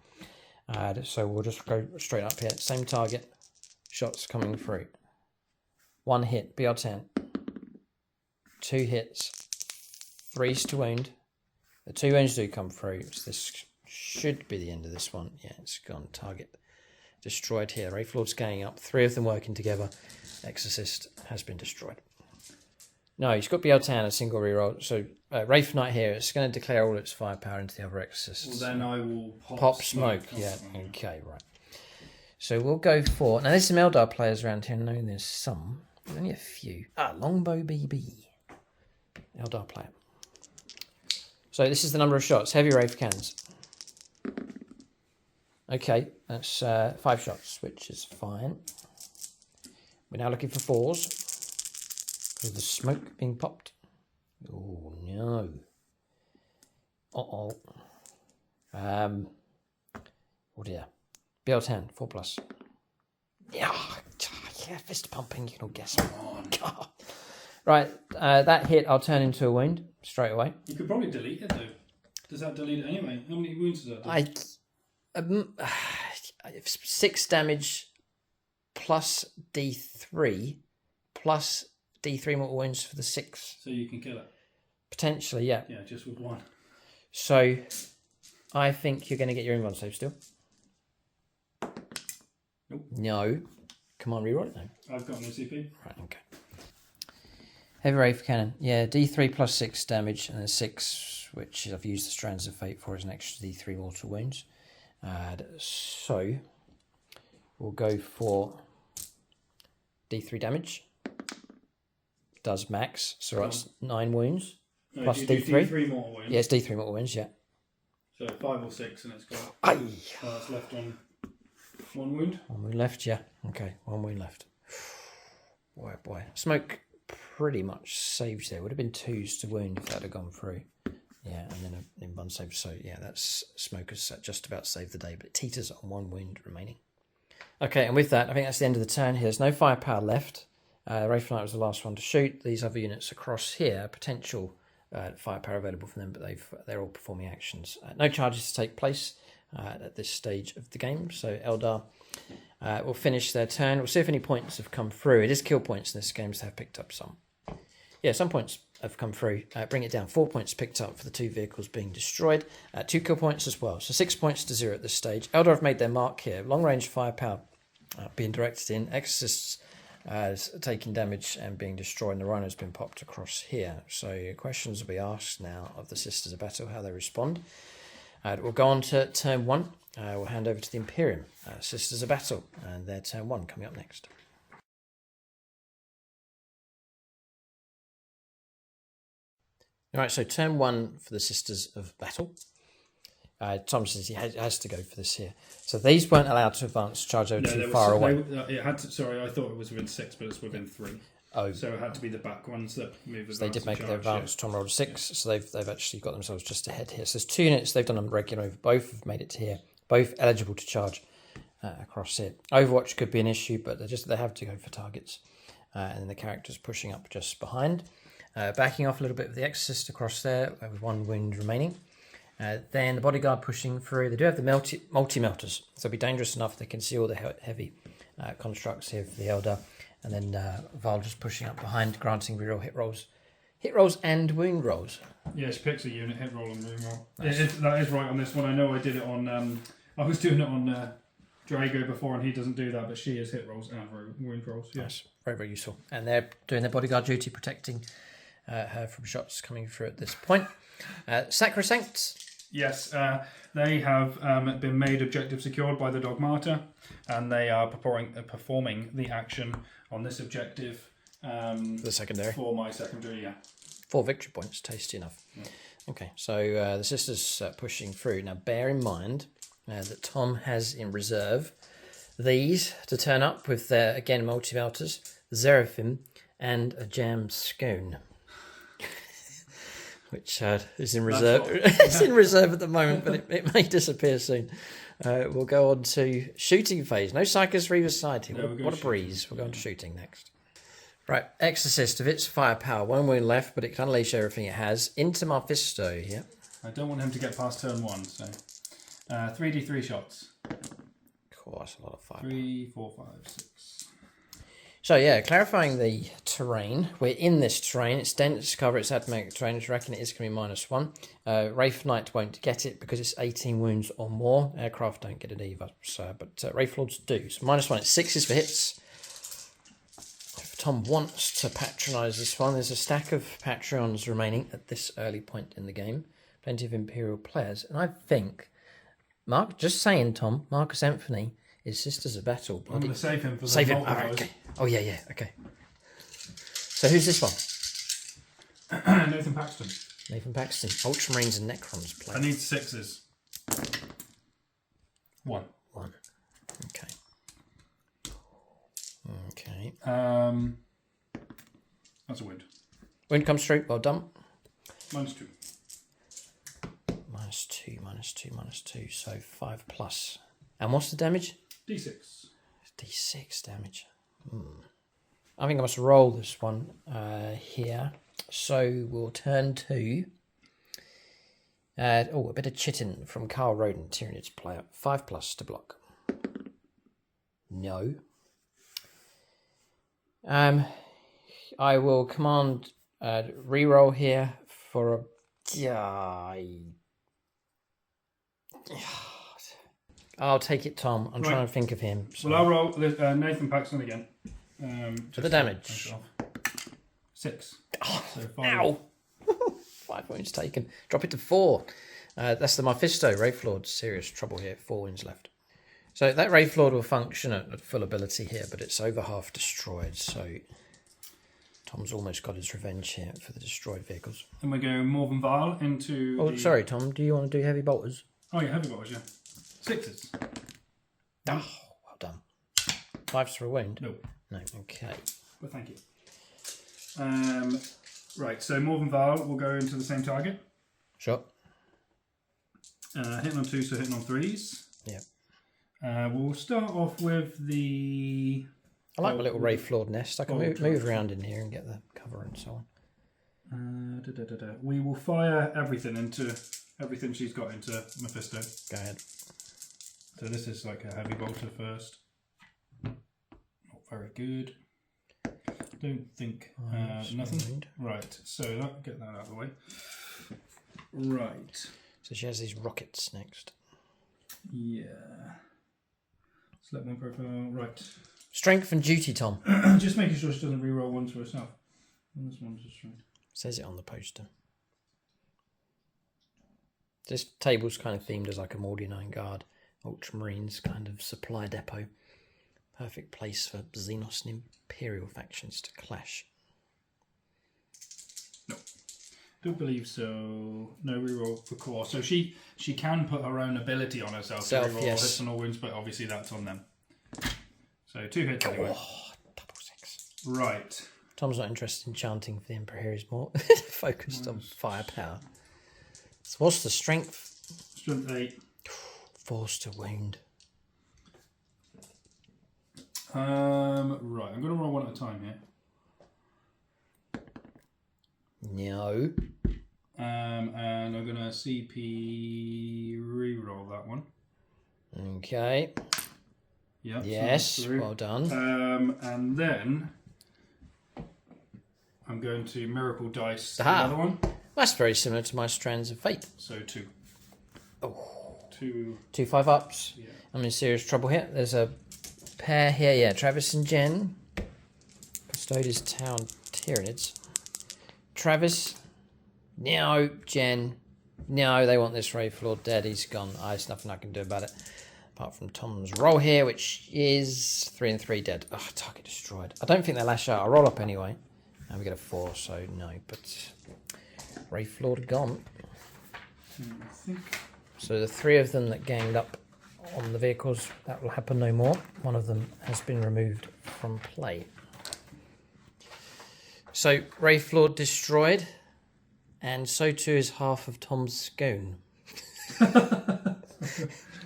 A: So we'll just go straight up here. Same target. Shots coming through. 1 hit, BR10. 2 hits. 3s to wound. The 2 wounds do come through. So this should be the end of this one. Yeah, it's gone. Target destroyed here. Wraith Lord's going up. 3 of them working together. Exorcist has been destroyed. No, he's got BL10, a single reroll. So Wraith Knight here, it's going to declare all its firepower into the other Exorcists.
B: Well, then I will
A: pop smoke. Yeah, okay, right. So we'll go for... Now, there's some Eldar players around here. I know there's some. There's only a few. Longbow BB. Eldar player. So this is the number of shots. Heavy Wraith cannons. Okay, that's 5 shots, which is fine. We're now looking for 4s. Because of the smoke being popped. Oh, no. Uh-oh. Oh, dear. BL10, 4+. Yeah, fist pumping, you can all guess. Right, that hit I'll turn into a wound straight away.
B: You could probably delete it, though. Does that delete it anyway? How many wounds does that do?
A: 6 damage plus D3 plus D3 mortal wounds for the 6.
B: So you can kill it?
A: Potentially, yeah.
B: Yeah, just with 1.
A: So I think you're going to get your invuln save still.
B: Nope.
A: No. Come on, reroll it now.
B: I've got an OCP.
A: Right, okay. Heavy Wraith Cannon. Yeah, D3 plus 6 damage and then 6, which I've used the Strands of Fate for as an extra D3 mortal wounds. So we'll go for D3 damage. Does max, so that's 9 wounds.
B: No,
A: plus
B: D3?
A: D3
B: mortal wounds.
A: Yeah, it's D3 mortal wounds, yeah.
B: So 5 or 6 and it's got...
A: Aye.
B: It's left on 1 wound.
A: 1 wound left, yeah. Okay, 1 wound left. Boy, boy. Smoke pretty much saves there. Would have been 2s to wound if that had gone through. Yeah, and then an invuln save. So yeah, that's Smoke has just about saved the day, but it teeters on 1 wound remaining. Okay, and with that, I think that's the end of the turn here. There's no firepower left. Wraith Knight was the last one to shoot. These other units across here, potential firepower available for them, but they're all performing actions. No charges to take place at this stage of the game. So Eldar will finish their turn. We'll see if any points have come through. It is kill points in this game, so they have picked up some. Yeah, some points have come through. Bring it down. 4 points picked up for the 2 vehicles being destroyed. 2 kill points as well. So 6 points to 0 at this stage. Eldar have made their mark here. Long range firepower being directed in. Exorcists taking damage and being destroyed. And the Rhino's been popped across here. So questions will be asked now of the Sisters of Battle, how they respond. We'll go on to turn 1. We'll hand over to the Imperium. Sisters of Battle and their turn 1 coming up next. All right, so turn 1 for the Sisters of Battle. Tom says he has to go for this here. So these weren't allowed to advance charge over too far away.
B: It had to. Sorry, I thought it was within 6, but it's within 3.
A: Oh,
B: so it had to be the back ones that move.
A: So they did make their advance. Tom rolled a 6, so they've actually got themselves just ahead here. So there's 2 units they've done a regular move. Both have made it to here. Both eligible to charge across here. Overwatch could be an issue, but they have to go for targets. And the characters pushing up just behind. Backing off a little bit with the Exorcist across there with 1 wound remaining. Then the Bodyguard pushing through. They do have the multi-melters, so it'll be dangerous enough they can see all the heavy constructs here for the Eldar. And then Val just pushing up behind, granting reroll hit rolls. Hit rolls and wound rolls.
B: Yeah, she picks a unit, hit roll and wound roll.
A: Nice.
B: That is right on this one. I know I did it on... I was doing it on Drago before, and he doesn't do that, but she is hit rolls and wound rolls. Yes.
A: Nice. Very, very useful. And they're doing their Bodyguard duty, protecting her from shots coming through at this point. Sacrosanct.
B: Yes, they have been made objective secured by the Dogmata, and they are performing the action on this objective.
A: The secondary.
B: For my secondary, yeah.
A: 4 victory points, tasty enough. Yeah. Okay, so the Sisters pushing through. Now bear in mind that Tom has in reserve these to turn up with their, again, multi-melters, Seraphim, and a Jam Scone. Which is in reserve. It's in reserve at the moment, but it may disappear soon. We'll go on to shooting phase. No Psychos Reaver's Society. No, what a breeze. We'll go on to shooting next. Right, Exorcist of its firepower. 1 wound left, but it can unleash everything it has. Into Mephisto here.
B: I don't want him to get past turn 1, so 3d3 shots.
A: Cool, that's a lot of fire.
B: 3, 4, 5, 6.
A: So yeah, clarifying the terrain. We're in this terrain. It's dense cover. It's atmospheric terrain. I reckon it is going to be -1. Wraith Knight won't get it because it's 18 wounds or more. Aircraft don't get it either. So, but Wraith Lords do. So -1. It's 6s for hits. If Tom wants to patronise this one, there's a stack of Patreons remaining at this early point in the game. Plenty of Imperial players. And I think, Mark, just saying, Tom, Marcus Anthony is Sisters of Battle.
B: I'm going to save him for the
A: save him. Oh, okay. Oh, yeah, okay. So who's this one?
B: Nathan Paxton.
A: Nathan Paxton. Ultramarines and Necrons play.
B: I need 6s. 1.
A: Okay. Okay.
B: That's a wind.
A: Wind comes through. Well done.
B: -2.
A: -2. So 5+. And what's the damage?
B: D6.
A: D6 damage. I think I must roll this one here. So we'll turn to... a bit of Chitin from Carl Roden, Tyranids player. 5+ to block. No. I will command reroll here for a... I'll take it, Tom. I'm trying to think of him. So.
B: Well, I'll roll Nathan Paxton again.
A: For the damage.
B: 6.
A: Oh,
B: so 5.
A: Ow! 5 wounds taken. Drop it to 4. That's the Mephisto. Wraith Lord. Serious trouble here. 4 wounds left. So that Wraith Lord will function at full ability here, but it's over half destroyed. So Tom's almost got his revenge here for the destroyed vehicles.
B: And we go Morven Vile into...
A: Oh, sorry, Tom. Do you want to do heavy bolters?
B: Oh, yeah, heavy bolters, yeah. 6s.
A: Oh, well done. 5s for a wound?
B: No.
A: No, okay.
B: Well, thank you. Right, so Morven Vile will go into the same target.
A: Sure.
B: Hitting on 2, so hitting on 3s.
A: Yeah.
B: We'll start off with the
A: I like my little ray floored nest. I can move around in here and get the cover and so on.
B: We will fire everything she's got into Mephisto.
A: Go ahead.
B: So this is like a heavy bolter first. Not very good. Don't think nothing. Right, so get that out of the way. Right.
A: So she has these rockets next.
B: Yeah. Select one profile. Right.
A: Strength and duty, Tom.
B: Just making sure she doesn't reroll ones for herself. And this one's just right.
A: Says it on the poster. This table's kind of themed as like a Mordenine Guard, Ultramarines kind of supply depot. Perfect place for Xenos and Imperial factions to clash.
B: No. Don't believe so. No reroll for core. So she can put her own ability on herself to reroll hits and all wounds, but obviously that's on them. So 2 hits anyway.
A: Oh, double 6.
B: Right.
A: Tom's not interested in chanting for the Emperor. He's more focused on firepower. So what's the strength?
B: Strength 8.
A: Force to wound.
B: Right. I'm going to roll one at a time here.
A: No.
B: And I'm going to CP reroll that one.
A: Okay.
B: Yep,
A: yes,
B: so
A: well done.
B: And then I'm going to Miracle Dice the other one.
A: That's very similar to my Strands of Fate.
B: So 2.
A: Oh.
B: 2
A: 5-ups.
B: Yeah.
A: I'm in serious trouble here. There's a pair here, yeah. Travis and Jen. Custodian's Town Tyranids. Travis. No. Jen. No, they want this Ray Floor dead. He's gone. There's nothing I can do about it. Apart from Tom's roll here, which is 3 and 3 dead. Oh, target destroyed. I don't think they lash out. I'll roll up anyway. And we get a 4, so no. But Ray Floor gone.
B: I think.
A: So the 3 of them that ganged up on the vehicles, that will happen no more. One of them has been removed from play. So Ray Floor destroyed, and so too is half of Tom's scone.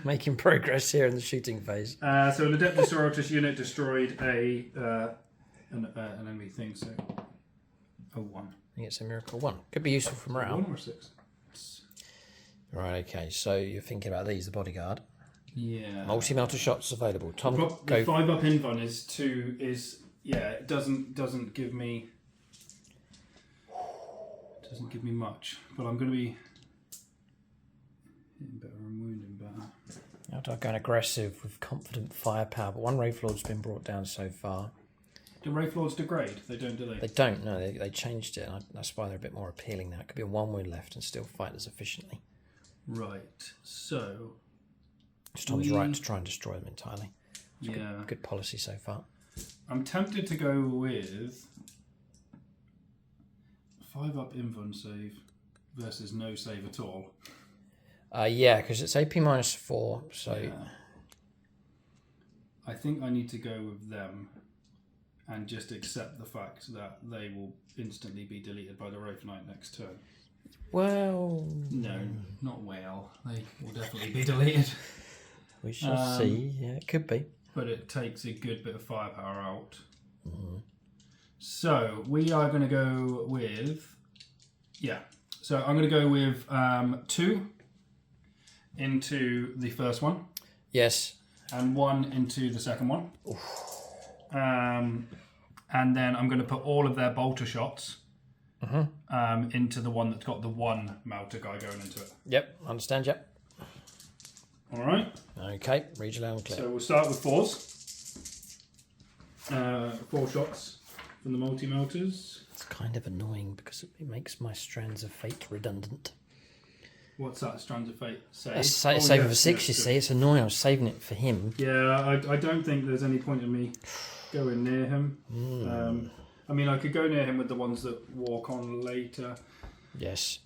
A: Making progress here in the shooting phase.
B: So an Adepta Sororitas unit destroyed an enemy thing, so 1.
A: I think it's a miracle 1. Could be useful for morale.
B: 1 or 6?
A: Right, okay, so you're thinking about these, the bodyguard.
B: Yeah.
A: Multi-melter shots available. Tom,
B: the
A: go.
B: 5-up invuln it doesn't give me much, but I'm going to be hitting better and wounding better.
A: Eldar going aggressive with confident firepower, but one Wraith Lord's been brought down so far.
B: Do Wraith Lords degrade? They don't, do they?
A: They don't, no, they changed it, and that's why they're a bit more appealing now. It could be a 1 wound left and still fight as efficiently.
B: Right, so...
A: Tom's right to try and destroy them entirely. It's
B: yeah.
A: Good policy so far.
B: I'm tempted to go with 5-up invuln save versus no save at all.
A: Yeah, because it's AP -4, so...
B: Yeah. I think I need to go with them and just accept the fact that they will instantly be deleted by the Wraith Knight next turn.
A: Well...
B: No, not well. They will definitely be deleted.
A: We shall see. Yeah, it could be.
B: But it takes a good bit of firepower out.
A: Mm-hmm.
B: So we are going to go with... Yeah. So I'm going to go with 2 into the first one.
A: Yes.
B: And 1 into the second one. And then I'm going to put all of their bolter shots into the one that's got the 1 melter guy going into it.
A: Yep, understand, yep.
B: All right.
A: Okay, read loud and clear.
B: So we'll start with 4s. 4 shots from the multi-melters.
A: It's kind of annoying because it makes my Strands of Fate redundant.
B: What's that, Strands of Fate?
A: Save it for 6, you see. It's annoying. I was saving it for him.
B: Yeah, I don't think there's any point in me going near him. I mean, I could go near him with the ones that walk on later.
A: Yes.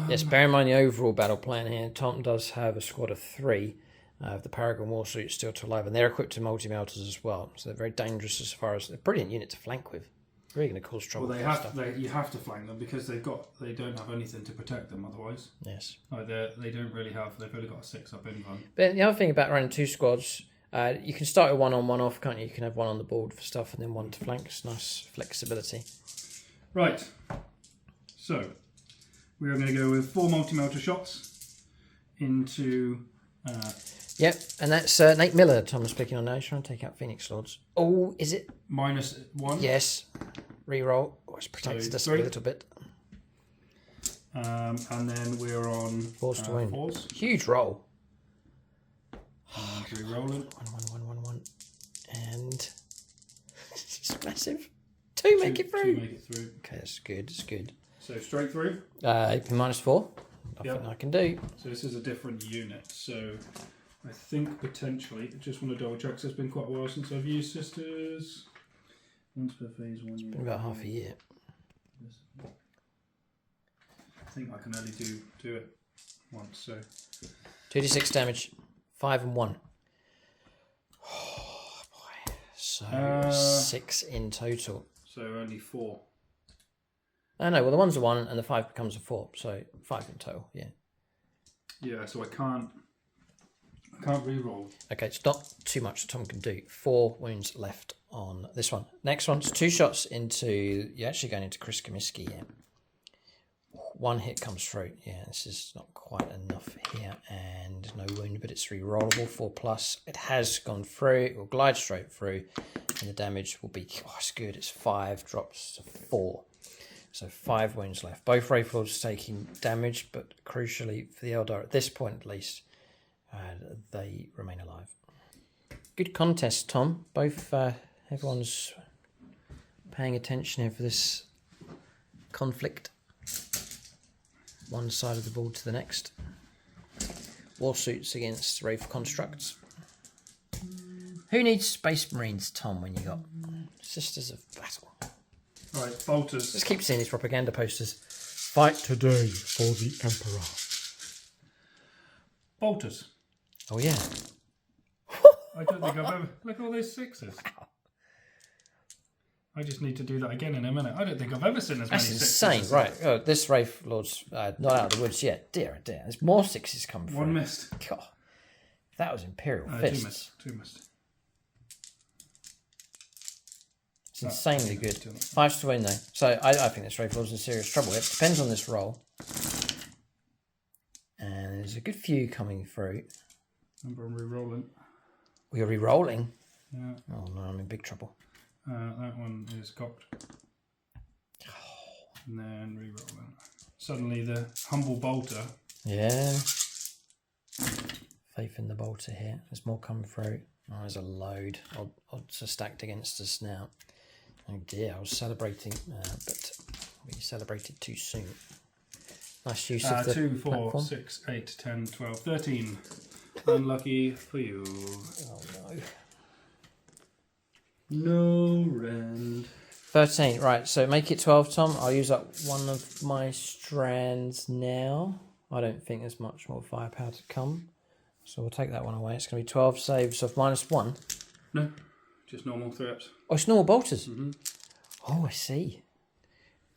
A: Yes, bear in mind the overall battle plan here. Tom does have a squad of 3 of the Paragon Warsuits still to alive, and they're equipped to multi-melters as well. So they're very dangerous as far as... They're a brilliant unit to flank with. Really going to cause trouble.
B: Well, you have to flank them because they don't have anything to protect them otherwise.
A: Yes.
B: Like they've only got a 6-up invuln.
A: But the other thing about running 2 squads, You can start with one on, one off, can't you? You can have one on the board for stuff and then one to flank. It's nice flexibility.
B: Right. So, we are going to go with 4 multi-melter shots into...
A: Yep, and that's Nate Miller, Tom's picking on now. He's trying to take out Phoenix Lords. Oh, is it?
B: -1.
A: Yes. Reroll. Oh, it's protected us a little bit.
B: And then we're on...
A: Force to wound.
B: Force.
A: Huge roll.
B: Rerolling.
A: 1. And... it's massive. 2 make it through.
B: 2 make it through.
A: Okay, that's good. It's good.
B: So straight through.
A: -4. Nothing I can do.
B: So this is a different unit. So I think potentially, just want to double check. So it's been quite a while since I've used sisters. Once per phase 1. It's
A: been about half a year.
B: I think I can only do it once. So
A: 2d6 damage. 5 and 1. Oh boy. So 6 in total.
B: So only 4.
A: Oh no, well the 1's a 1 and the 5 becomes a 4, so 5 in total, yeah.
B: Yeah, so I can't re-roll.
A: Okay, it's not too much Tom can do. 4 wounds left on this one. Next one's 2 shots into... You're actually going into Chris Comiskey, yeah. 1 hit comes through. Yeah, this is not quite enough here, and no wound, but it's re-rollable, 4+. It has gone through, it will glide straight through, and the damage will be... Oh, it's good, it's 5, drops to 4. So 5 wounds left. Both rifles taking damage, but crucially for the Eldar at this point at least, they remain alive. Good contest, Tom. Both everyone's paying attention here for this conflict. One side of the board to the next. War suits against Wraith constructs. Who needs Space Marines, Tom, when you got Sisters of Battle?
B: Right, bolters.
A: Just keep seeing these propaganda posters. Fight today for the Emperor.
B: Bolters.
A: Oh yeah.
B: I don't think I've ever... Look at all those 6s. Wow. I just need to do that again in a minute. I don't think I've ever seen as many 6s.
A: That's insane, right. Oh, this Wraith Lord's not out of the woods yet. Dear, oh dear. There's more 6s come through.
B: 1 missed.
A: God. That was Imperial Fists.
B: 2 missed.
A: It's insanely good. 5 to win though. So I think this Wraith Lord's in serious trouble. It depends on this roll. And there's a good few coming through.
B: Remember, I'm re-rolling.
A: We're re-rolling?
B: Yeah.
A: Oh no, I'm in big trouble.
B: That one is cocked. And then re-rolling. Suddenly the humble bolter.
A: Yeah. Faith in the bolter here. There's more coming through. Oh, there's a load. Odds are stacked against us now. Oh dear, I was celebrating, but we celebrated too soon. Nice use of the
B: 2, 4,
A: platform.
B: 6, 8, 10, 12, 13. Unlucky for you.
A: Oh no.
B: No rend.
A: 13, right, so make it 12, Tom. I'll use up one of my strands now. I don't think there's much more firepower to come. So we'll take that one away. It's going to be 12 saves of -1.
B: No, just normal 3-ups.
A: Oh, it's normal bolters.
B: Mm-hmm.
A: Oh, I see.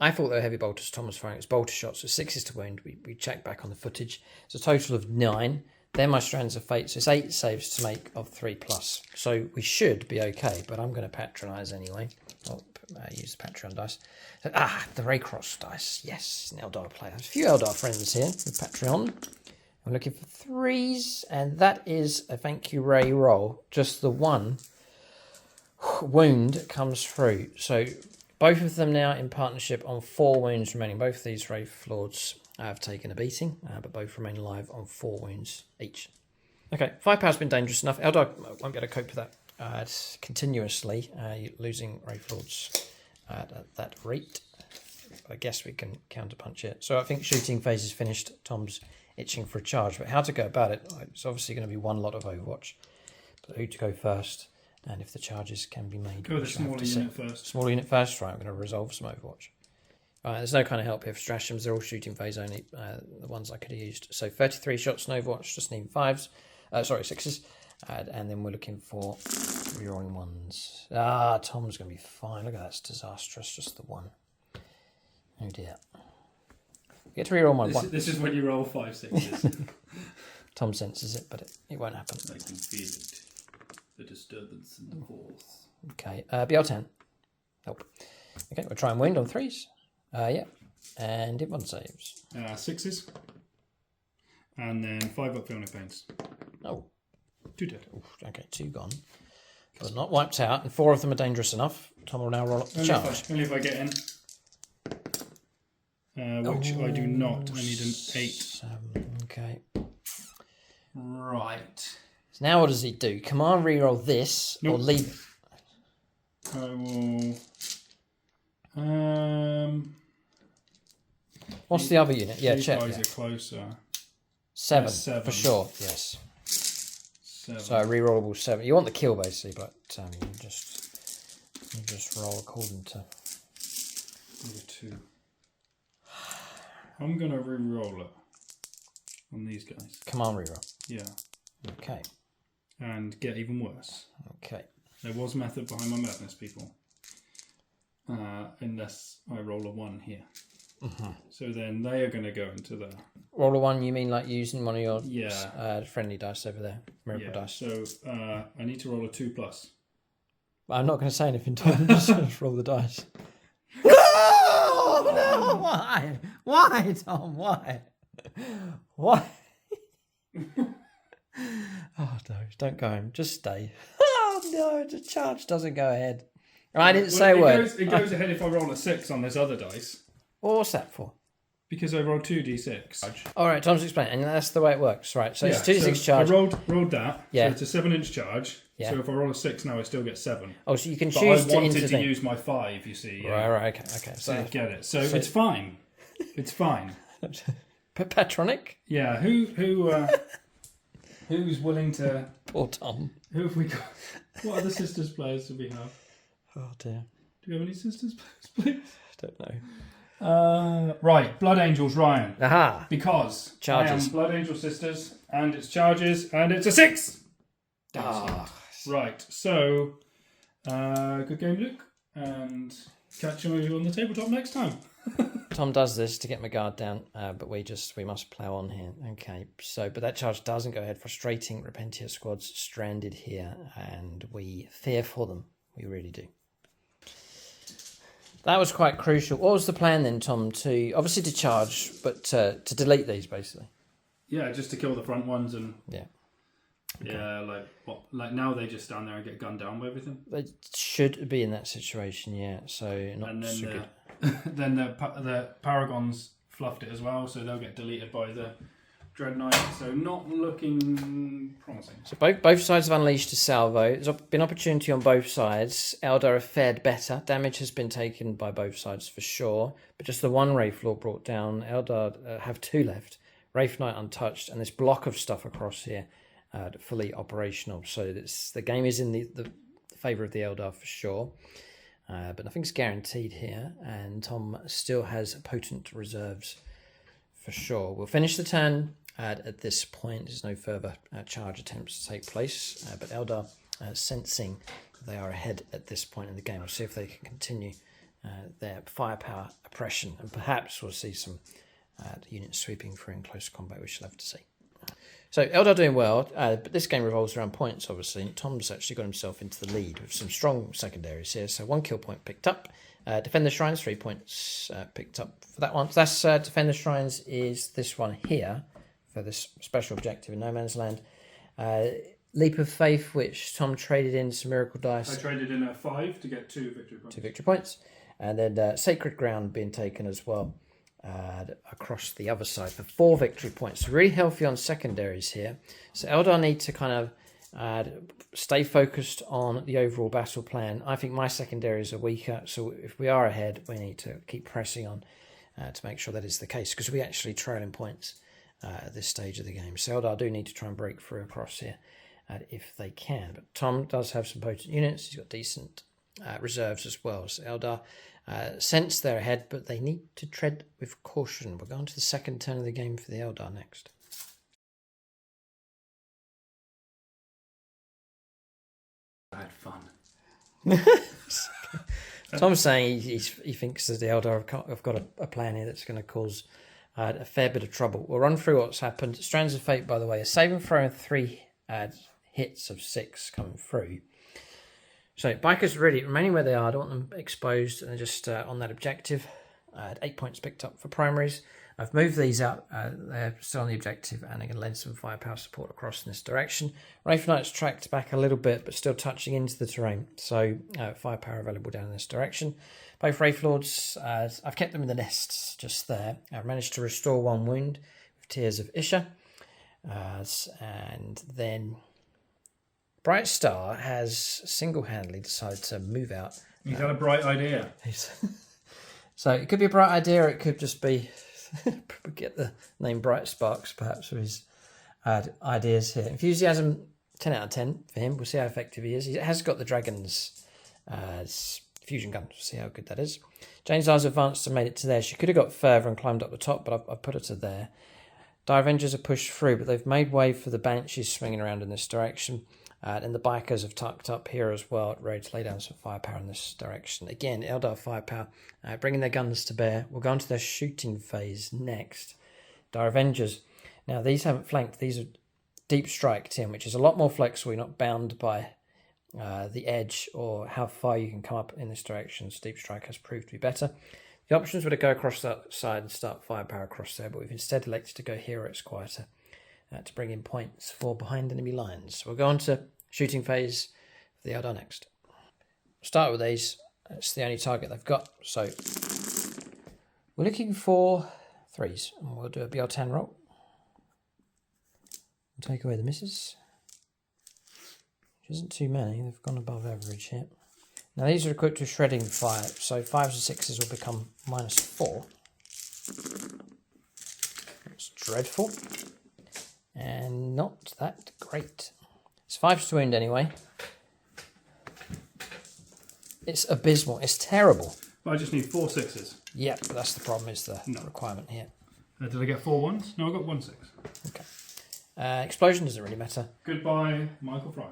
A: I thought they were heavy bolters. Tom was firing. It's bolter shots. So 6s to wound. We checked back on the footage. It's a total of 9. Then my strands of fate. So it's 8 saves to make of 3+. So we should be okay. But I'm going to patronise anyway. I'll use the Patreon dice. So, the Raycross dice. Yes, an Eldar player. There's a few Eldar friends here with Patreon. I'm looking for 3s. And that is a thank you, Ray roll. Just the 1 wound comes through. So both of them now in partnership on 4 wounds remaining. Both of these Wraith Lords have taken a beating, but both remain alive on 4 wounds each. Okay, firepower's been dangerous enough. Eldar won't be able to cope with that continuously, losing Wraith Lords at that rate. I guess we can counterpunch it. So I think shooting phase is finished. Tom's itching for a charge, but how to go about it? It's obviously going to be one lot of Overwatch. But who to go first? And if the charges can be made.
B: Go with the smaller unit first.
A: Smaller unit first, right, I'm going to resolve some Overwatch. There's no kind of help here for Stratagems, they're all shooting phase only, the ones I could have used. So 33 shots in Overwatch, just need 5s, 6s, and then we're looking for rerolling 1s. Tom's going to be fine, look at that, it's disastrous, just the 1. Oh dear. We get to reroll my 1.
B: This is when you roll 5 6s.
A: Tom senses it, but it won't happen.
B: I can feel it. The disturbance in the force.
A: Okay, BL10. Nope. Okay, we'll try and wind on 3s. Yeah. And hit 1 saves.
B: 6s. And then 5 up Filnic Pains.
A: Oh.
B: 2 dead.
A: Oof, okay, 2 gone. But not wiped out, and 4 of them are dangerous enough. Tom will now roll up the charge.
B: Only if I get in. Which I do not. I need an 8.
A: Okay.
B: Right.
A: So now what does he do? Command reroll this, or leave it?
B: I will...
A: What's the other unit? Yeah, check.
B: These guys are closer.
A: 7,
B: 7.
A: for sure, yes.
B: 7.
A: So rerollable 7. You want the kill basically, but you just roll according to...
B: 2. I'm gonna re-roll it on these guys.
A: Command reroll.
B: Yeah.
A: Okay.
B: And get even worse.
A: Okay.
B: There was method behind my madness, people. Unless I roll a 1 here. So then they are going to go into the...
A: Roll a 1, you mean like using one of your friendly dice over there? Miracle dice.
B: So I need to roll a 2+.
A: I'm not going to say anything, Tom. I'm just going to roll the dice. No! Why? Why, Tom? Why? Why? Oh, no. Don't go home. Just stay. Oh, no. The charge doesn't go ahead. I didn't say a word.
B: It goes ahead if I roll a 6 on this other dice.
A: Well, what's that for?
B: Because I rolled 2d6.
A: All right, Tom's explaining, and that's the way it works, right? So it's 2d6 charge.
B: I rolled that.
A: Yeah.
B: So it's a 7-inch charge.
A: Yeah.
B: So if I roll a 6 now, I still get 7.
A: Oh, so you can
B: But
A: choose
B: I wanted to
A: intervene.
B: use my 5, you see. Yeah.
A: Right, okay.
B: So I get it. So it's fine. It's fine.
A: Patronic?
B: Yeah. Who's willing to?
A: Poor Tom.
B: Who have we got? What other sisters players do we have?
A: Oh dear.
B: Do we have any sisters players, please?
A: I don't know.
B: Right, Blood Angels, Ryan.
A: Aha.
B: Because
A: Charges.
B: I am Blood Angel Sisters, and it's charges, and it's a 6.
A: Ah.
B: Right. So, good game, Luke, and catch you on the tabletop next time.
A: Tom does this to get my guard down, but we must plough on here. Okay, but that charge doesn't go ahead. Frustrating Repentia squads stranded here, and we fear for them. We really do. That was quite crucial. What was the plan then, Tom? Obviously to charge, but to delete these basically.
B: Yeah, just to kill the front ones and
A: yeah. Okay.
B: Yeah, like now they just stand there and get gunned down by everything.
A: They should be in that situation, yeah. So not
B: and then
A: so good.
B: Then the Paragons fluffed it as well, so they'll get deleted by the Dread Knight. So not looking promising.
A: So both sides have unleashed a salvo. There's been opportunity on both sides. Eldar have fared better. Damage has been taken by both sides for sure, but just the one Wraith Lord brought down. Eldar have 2 left. Wraith Knight untouched, and this block of stuff across here fully operational. So the game is in the favour of the Eldar for sure. But nothing's guaranteed here, and Tom still has potent reserves for sure. We'll finish the turn at this point. There's no further charge attempts to take place, but Eldar sensing they are ahead at this point in the game. We'll see if they can continue their firepower oppression, and perhaps we'll see some units sweeping through in close combat. We shall have to see. So Eldar doing well, but this game revolves around points, obviously. Tom's actually got himself into the lead with some strong secondaries here. So 1 kill point picked up. Defend the Shrines, 3 points picked up for that one. So that's Defend the Shrines is this one here for this special objective in No Man's Land. Leap of Faith, which Tom traded in some Miracle Dice.
B: I traded in a 5 to get 2 victory points.
A: 2 victory points. And then Sacred Ground being taken as well. Across the other side for 4 victory points. Really healthy on secondaries here. So Eldar need to kind of stay focused on the overall battle plan. I think my secondaries are weaker, so if we are ahead, we need to keep pressing on to make sure that is the case, because we actually trail in points at this stage of the game. So Eldar do need to try and break through across here if they can. But Tom does have some potent units. He's got decent reserves as well. So Eldar sense they're ahead, but they need to tread with caution. We're going to the second turn of the game for the Eldar next.
B: I had fun.
A: Tom's saying he thinks that the Eldar have got a plan here that's going to cause a fair bit of trouble. We'll run through what's happened. Strands of Fate, by the way, a save and throw 3 hits of 6 coming through. So bikers really remaining where they are. I don't want them exposed and just on that objective. I had 8 points picked up for primaries. I've moved these up. They're still on the objective and they're going to lend some firepower support across in this direction. Wraith Knight's tracked back a little bit but still touching into the terrain. So firepower available down in this direction. Both Wraith Lords, I've kept them in the nests just there. I've managed to restore 1 wound with Tears of Isha. And then Bright Star has single-handedly decided to move out.
B: He's got a bright idea.
A: So it could be a bright idea, or it could just be get the name Bright Sparks perhaps for his ideas here. Enthusiasm, 10 out of 10 for him. We'll see how effective he is. He has got the Dragon's fusion gun. We'll see how good that is. Jane's Eyes advanced and made it to there. She could have got further and climbed up the top, but I've put her to there. Dire Avengers have pushed through, but they've made way for the Banshees swinging around in this direction. And the bikers have tucked up here as well, ready to lay down some firepower in this direction. Again, Eldar firepower, bringing their guns to bear. We'll go on to their shooting phase next. Dire Avengers. Now, these haven't flanked. These are deep strike, Tim, which is a lot more flexible. You're not bound by the edge or how far you can come up in this direction. So deep strike has proved to be better. The options were to go across that side and start firepower across there, but we've instead elected to go here where it's quieter to bring in points for behind enemy lines. So we'll go on to shooting phase for the Eldar next. Start with these. That's the only target they've got. So we're looking for 3s. And we'll do a BR10 roll. We'll take away the misses. Which isn't too many. They've gone above average here. Now these are equipped with shredding fire. So 5s and 6s will become -4. That's dreadful. And not that great. It's 5s to wound anyway. It's abysmal. It's terrible.
B: I just need 4 6s.
A: Yep, but that's the problem, is the requirement here.
B: Did I get 4 1s? No, I got 1 6.
A: Okay. Explosion doesn't really matter.
B: Goodbye, Michael Fry.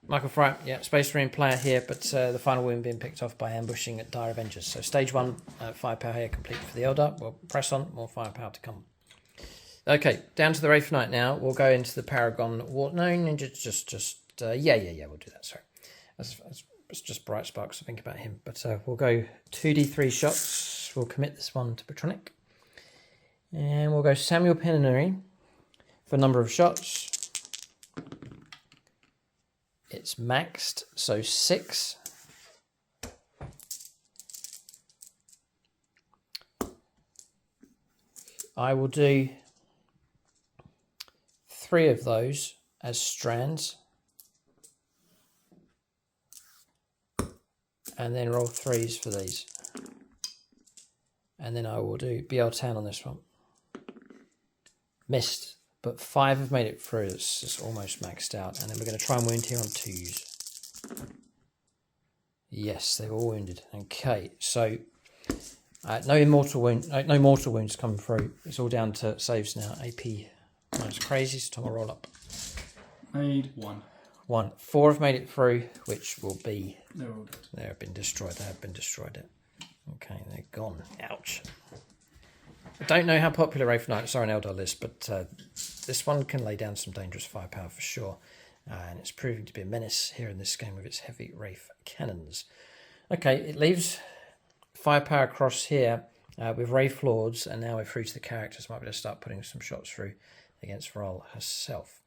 A: Michael Fry, yeah, Space Marine player here, but the final wound being picked off by ambushing at Dire Avengers. So stage 1, firepower here complete for the Eldar. We'll press on, more firepower to come. Okay, down to the Wraith Knight now. We'll go into the Paragon War. No, Ninja, yeah, we'll do that, sorry. It's just Bright Sparks to think about him. But we'll go 2d3 shots. We'll commit this one to Patronic. And we'll go Samuel Pennary for number of shots. It's maxed, so 6. I will do 3 of those as strands. And then roll 3s for these. And then I will do BL10 on this one. Missed, but 5 have made it through. It's just almost maxed out. And then we're going to try and wound here on 2s. Yes, they're all wounded. Okay, so no mortal wounds coming through. It's all down to saves now. AP minus crazy, so Tom will roll up.
B: Made 1.
A: 1. 4 have made it through, which will be...
B: They're all dead.
A: They have been destroyed. Okay, they're gone. Ouch. I don't know how popular Wraith Knights are on Eldar list, but this one can lay down some dangerous firepower for sure. And it's proving to be a menace here in this game with its heavy Wraith cannons. Okay, it leaves firepower across here with Wraith Lords, and now we're through to the characters. Might be able to start putting some shots through against Varol herself.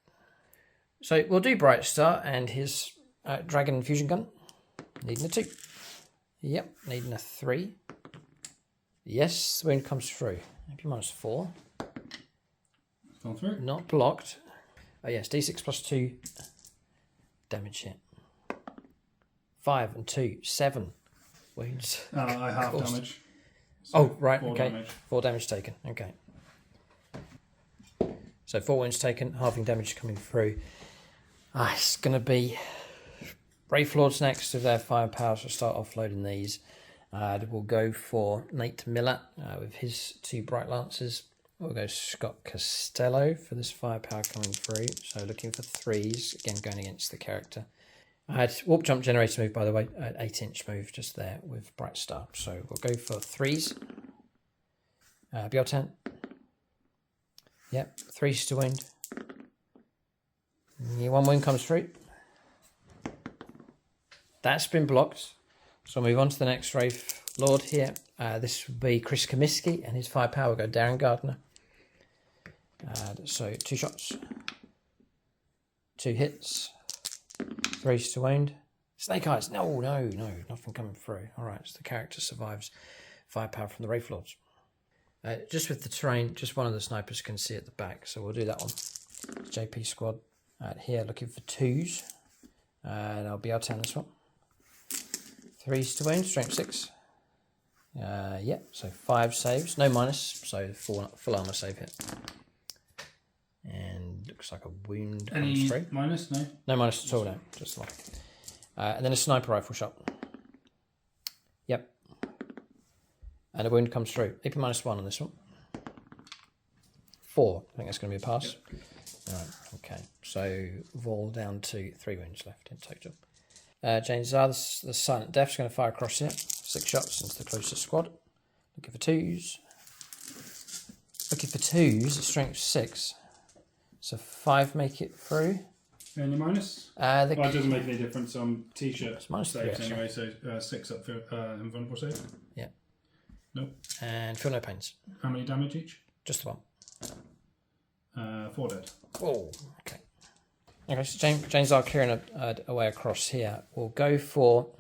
A: So we'll do Bright Star and his Dragon Fusion Gun. Needing a 2. Yep, needing a 3. Yes, the wound comes through. Maybe -4.
B: It's gone through.
A: Not blocked. Oh yes, d6 plus 2 damage hit. 5 and 2, 7 wounds.
B: I half damage. So
A: oh, right,
B: 4
A: okay.
B: damage.
A: 4 damage taken, okay. So 4 wounds taken, halving damage coming through. It's going to be Wraith Lords next with their firepower, so start offloading these. We'll go for Nate Miller with his 2 Bright Lancers. We'll go Scott Costello for this firepower coming through. So looking for 3s, again going against the character. I had Warp Jump Generator move, by the way, an 8-inch move just there with Bright Star. So we'll go for 3s. BL10. Yep, 3s to wound. 1 wound comes through. that's been blocked. So I'll move on to the next Wraith Lord here. This will be Chris Comiskey, and his firepower will go Darren Gardner. So 2 shots, 2 hits, 3 to wound. Snake Eyes, no, nothing coming through. All right, so the character survives firepower from the Wraith Lords. Just with the terrain, just one of the snipers can see at the back, so we'll do that one. JP squad here looking for 2s, and I'll be able to turn this one. 3s to wound, strength 6. Yeah, so 5 saves, no minus, so full armor save hit. And looks like a wound comes through.
B: Minus? No?
A: No minus at all, no, just like. And then a sniper rifle shot. Yep. And a wound comes through. AP -1 on this one. 4. I think that's going to be a pass.
B: Yep.
A: All right, okay. So Vol down to 3 wounds left in total. James the Silent Death's going to fire across here. 6 shots into the closest squad. Looking for 2s. Looking for 2s, strength 6. So 5 make it through.
B: Any minus? It doesn't make any difference on t-shirts. Saves anyway, so 6 up for invulnerable save.
A: Yeah.
B: Nope.
A: And feel no pains.
B: How many damage each?
A: Just the one.
B: 4 dead.
A: Oh, okay. Okay, so James are clearing a way across here. We'll go for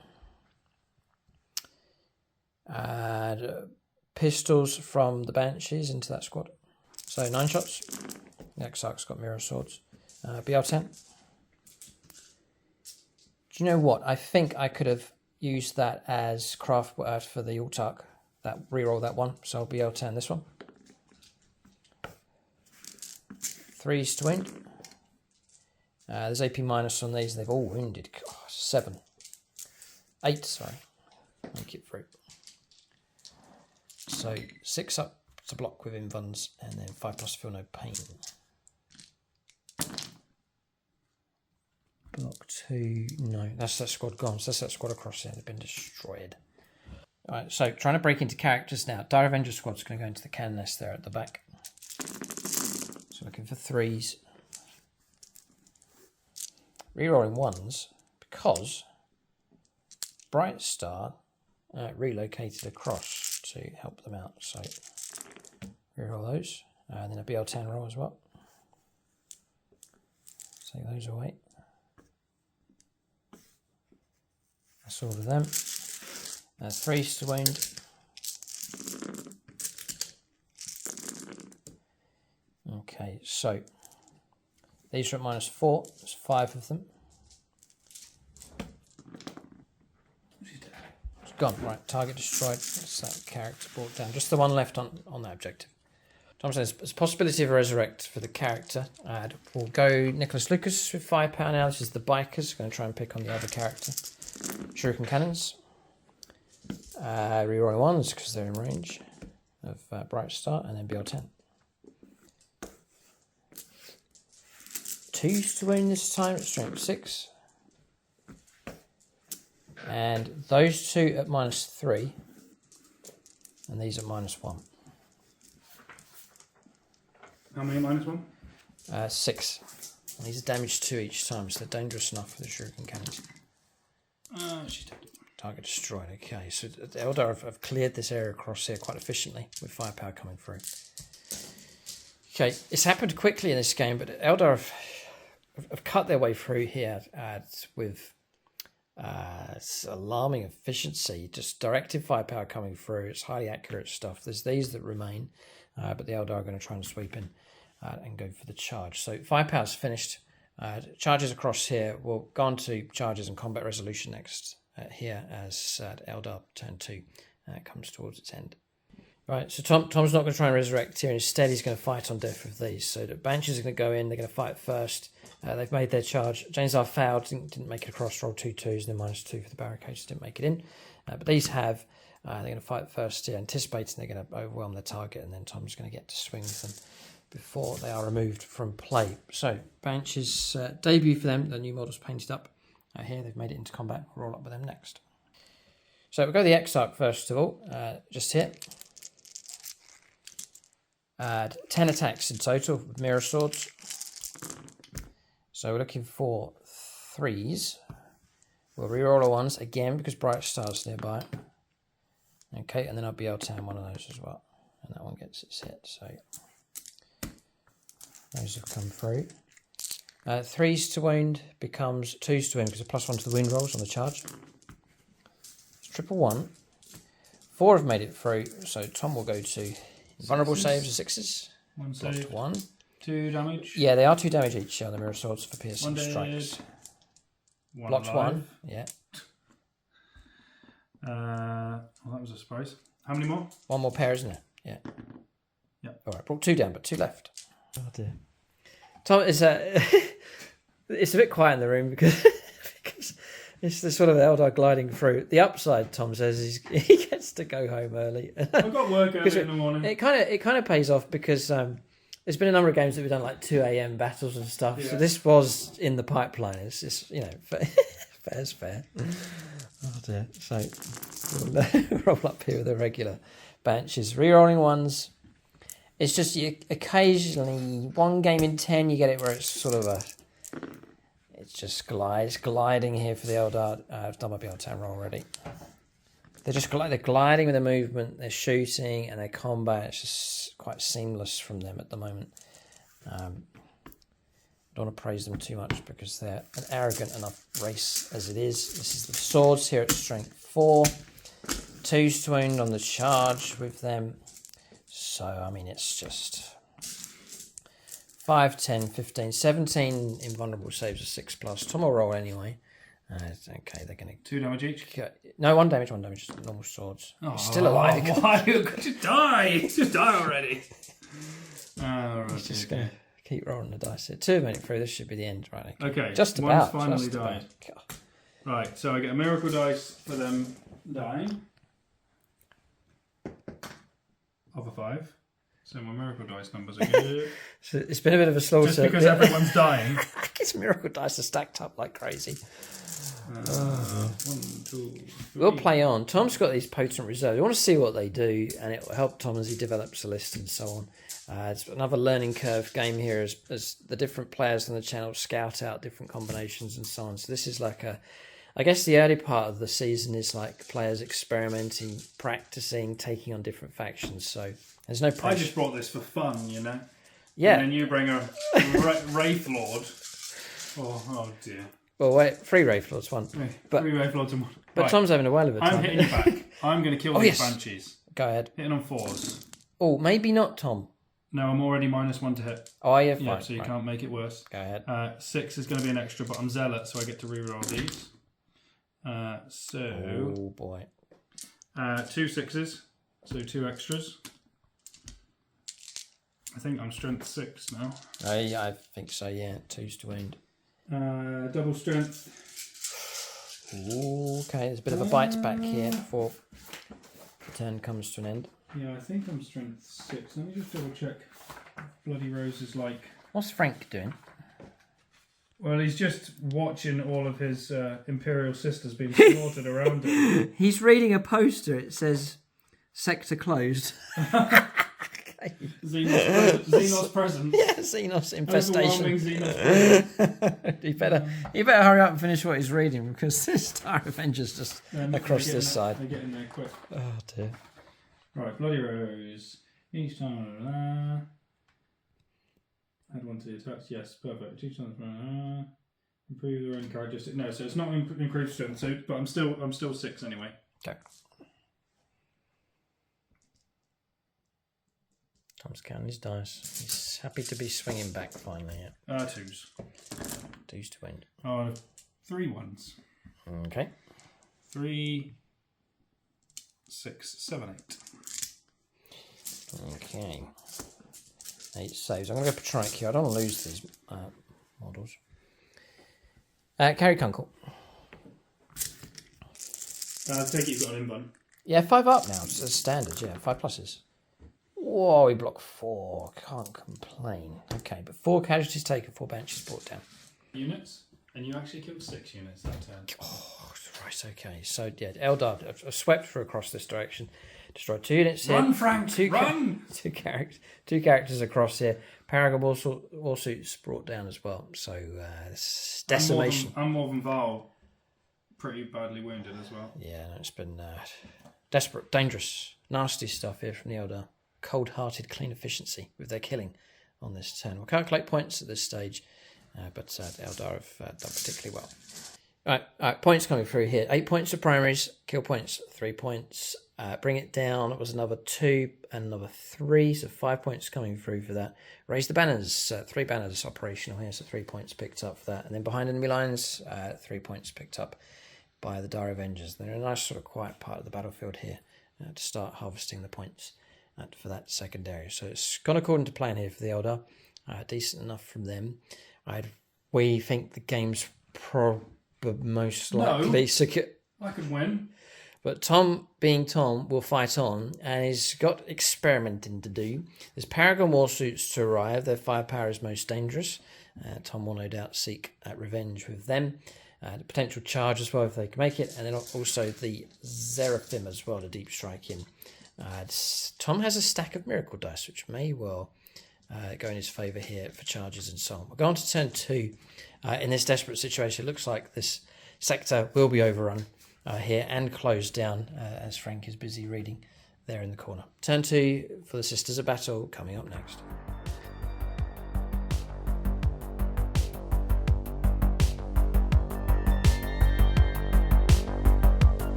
A: pistols from the Banshees into that squad. So 9 shots. The Exarch's got mirror swords. BL10. Do you know what? I think I could have used that as craft for the Altarch. That reroll that one. So I'll BL10 this one. 3s to wound. There's AP minus on these. They've all wounded. 7. 8, sorry. Make it through. So 6 up to block with invuns, and then 5+ feel no pain. Block 2, no, that's that squad gone. So that's that squad across there. They've been destroyed. Alright, so trying to break into characters now. Dire Avenger squad's going to go into the cannon nest there at the back. So looking for 3s. Rerolling 1s because Bright Star relocated across to help them out. So reroll those. And then a BL10 roll as well. Take those away. That's all of them. 3s to wound. Okay, so these are at -4. There's 5 of them. It's gone. Right, target destroyed. That's that character brought down. Just the one left on that objective. Tom says there's a possibility of a resurrect for the character. We'll go Nicholas Lucas with firepower now. This is the bikers. Going to try and pick on the other character. Shuriken cannons. Rerolling 1s because they're in range of Bright Star, and then BL10. 2s to wound this time at strength 6. And those 2 at -3. And these at -1.
B: How many -1?
A: 6. And these are damaged 2 each time, so they're dangerous enough for the Shuriken cannons.
B: She's dead.
A: Target destroyed. Okay, so the Eldar have cleared this area across here quite efficiently with firepower coming through. Okay, it's happened quickly in this game, but Eldar have cut their way through here with alarming efficiency. Just directed firepower coming through. It's highly accurate stuff. There's these that remain, but the Eldar are going to try and sweep in and go for the charge. So firepower's finished. Charges across here. We'll go on to charges and combat resolution next here as Eldar turn 2 comes towards its end. Right, so Tom's not going to try and resurrect here. Instead, he's going to fight on death with these. So the Banshees are going to go in. They're going to fight first. They've made their charge. James R failed. Didn't make it across. Rolled 2 2s. Then -2 for the barricades. Didn't make it in. But these have. They're going to fight first here, anticipating they're going to overwhelm their target. And then Tom's going to get to swing with them before they are removed from play. So Banshees debut for them. The new models painted up here. They've made it into combat. We'll roll up with them next. So we'll go the Exarch first of all. Just here. 10 attacks in total with mirror swords. So we're looking for 3s We'll reroll our ones again because Bright Star's nearby. Okay, and then I'll be able to hand one of those as well. And that one gets its hit, so those have come through. 3s to wound becomes 2s to wound because a +1 to the wound rolls on the charge. It's triple 1. 4 have made it through, so Tom will go to vulnerable saves of 6s.
B: 1 save.
A: 1.
B: 2 damage.
A: Yeah, they are 2 damage each on the mirror swords for piercing
B: 1
A: strikes.
B: 1
A: Blocked
B: alive.
A: 1. Yeah.
B: Well, that was a surprise. How many more?
A: 1 more pair, isn't it? Yeah.
B: Yep.
A: All right, brought 2 down, but 2 left. Oh dear. Tom, it's a bit quiet in the room because it's the sort of Eldar gliding through. The upside, Tom says, is he gets to go home early.
B: I've got work early in the morning.
A: It kind of pays off because there's been a number of games that we've done like 2 a.m. battles and stuff. Yeah. So this was in the pipeline. It's just, fair's fair. Oh dear. So we'll roll up here with the regular Banshees. Rerolling ones. It's just you occasionally, 1 game in 10, you get it where it's sort of it's just gliding here for the Eldar. I've done my BL 10 roll already. They're gliding with their movement, they're shooting, and their combat. It's just quite seamless from them at the moment. I don't want to praise them too much because they're an arrogant enough race as it is. This is the swords here at strength 4. 2s to wound on the charge with them. So, I mean, it's just 5, 10, 15, 17 invulnerable saves of 6+. Tom will roll anyway. Okay, they're going to...
B: 2 damage each?
A: No, 1 damage, just normal swords. Oh, still alive.
B: Why? Just die! Just die already! Right,
A: just going to keep rolling the dice here. 2 have made it through. This should be the end, right?
B: Okay,
A: just about.
B: One's finally died. Right, so I get a miracle dice for them dying. Of a 5. So my miracle dice numbers are good.
A: So it's been a bit of a slaughter.
B: Just because everyone's dying.
A: His miracle dice are stacked up like crazy.
B: 1, 2, 3.
A: We'll play on. Tom's got these potent reserves. We want to see what they do, and it will help Tom as he develops a list and so on. It's another learning curve game here as the different players on the channel scout out different combinations and so on. So this is like I guess the early part of the season is like players experimenting, practicing, taking on different factions. So there's no pressure.
B: I just brought this for fun, you know?
A: Yeah.
B: And then you bring a Wraith Lord. Oh dear.
A: Well, wait, 3 Wraith Lords, 1.
B: 3 Wraith Lords and 1.
A: But right. Tom's having a whale of a time.
B: I'm hitting you back. I'm going to kill these Banshees.
A: Go ahead.
B: Hitting on 4s.
A: Oh, maybe not, Tom.
B: No, I'm already -1 to hit.
A: Oh, yeah, fine.
B: Yeah, so you can't make it worse.
A: Go ahead.
B: 6 is going to be an extra, but I'm Zealot, so I get to reroll these.
A: Oh, boy.
B: 2 6s, so 2 extras. I think I'm strength 6 now.
A: I think so, yeah. 2s to wound.
B: Double strength.
A: Ooh, okay, there's a bit of a bite back here before the turn comes to an end.
B: Yeah, I think I'm strength 6. Let me just double check. Bloody Rose is like...
A: What's Frank doing?
B: Well, he's just watching all of his Imperial sisters being slaughtered around him.
A: He's reading a poster. It says, sector closed.
B: Xenos presence.
A: Yeah, Xenos infestation.
B: Overwhelming Xenos presence.
A: he better hurry up and finish what he's reading because this Star Avenger's just across this side.
B: They're getting there quick.
A: Oh dear.
B: Right, Bloody Rose. Each time... Add 1 to the attacks. Yes, perfect. Each time... improve their own characteristic. No, so it's not improved strength, so, but I'm still 6 anyway.
A: Okay. Tom's counting his dice. He's happy to be swinging back finally. Yeah.
B: 2s.
A: 2s to win.
B: 3 1s.
A: Okay.
B: 3, 6, 7, 8.
A: Okay. 8 saves. I'm going to go Patronic here. I don't want to lose these models. Carry Kunkel.
B: I take it you've got an invuln.
A: Yeah, 5 up now. It's a standard, yeah. 5 pluses. Whoa, we blocked 4. Can't complain. Okay, but 4 casualties taken, 4 Banshees brought down.
B: Units? And you actually killed 6 units that turn.
A: Oh, right, okay. So, yeah, Eldar have swept through across this direction. Destroyed 2 units here.
B: Run, Frank! Run!
A: 2 characters across here. Paragon Warsuits brought down as well. So, this decimation.
B: I'm more than Val pretty badly wounded as well.
A: Yeah, no, it's been desperate, dangerous, nasty stuff here from the Eldar. Cold-hearted, clean efficiency with their killing on this turn. We'll calculate points at this stage, but the Eldar have done particularly well. All right, points coming through here. 8 points for primaries, kill points, 3 points. Bring it down, it was another 2 and another 3, so 5 points coming through for that. Raise the banners, 3 banners operational here, so 3 points picked up for that. And then behind enemy lines, 3 points picked up by the Dire Avengers. They're a nice sort of quiet part of the battlefield here to start harvesting the points for that secondary. So it's gone according to plan here for the Eldar. Decent enough from them. We think the game's most likely secure.
B: I could win.
A: But Tom, being Tom, will fight on, and he's got experimenting to do. There's Paragon Warsuits to arrive. Their firepower is most dangerous. Tom will no doubt seek revenge with them. The potential charge as well if they can make it, and then also the Seraphim as well to deep strike in. Tom has a stack of Miracle Dice, which may well go in his favour here for charges and so on. We'll go on to turn 2. In this desperate situation, it looks like this sector will be overrun here and closed down as Frank is busy reading there in the corner. Turn 2 for the Sisters of Battle coming up next.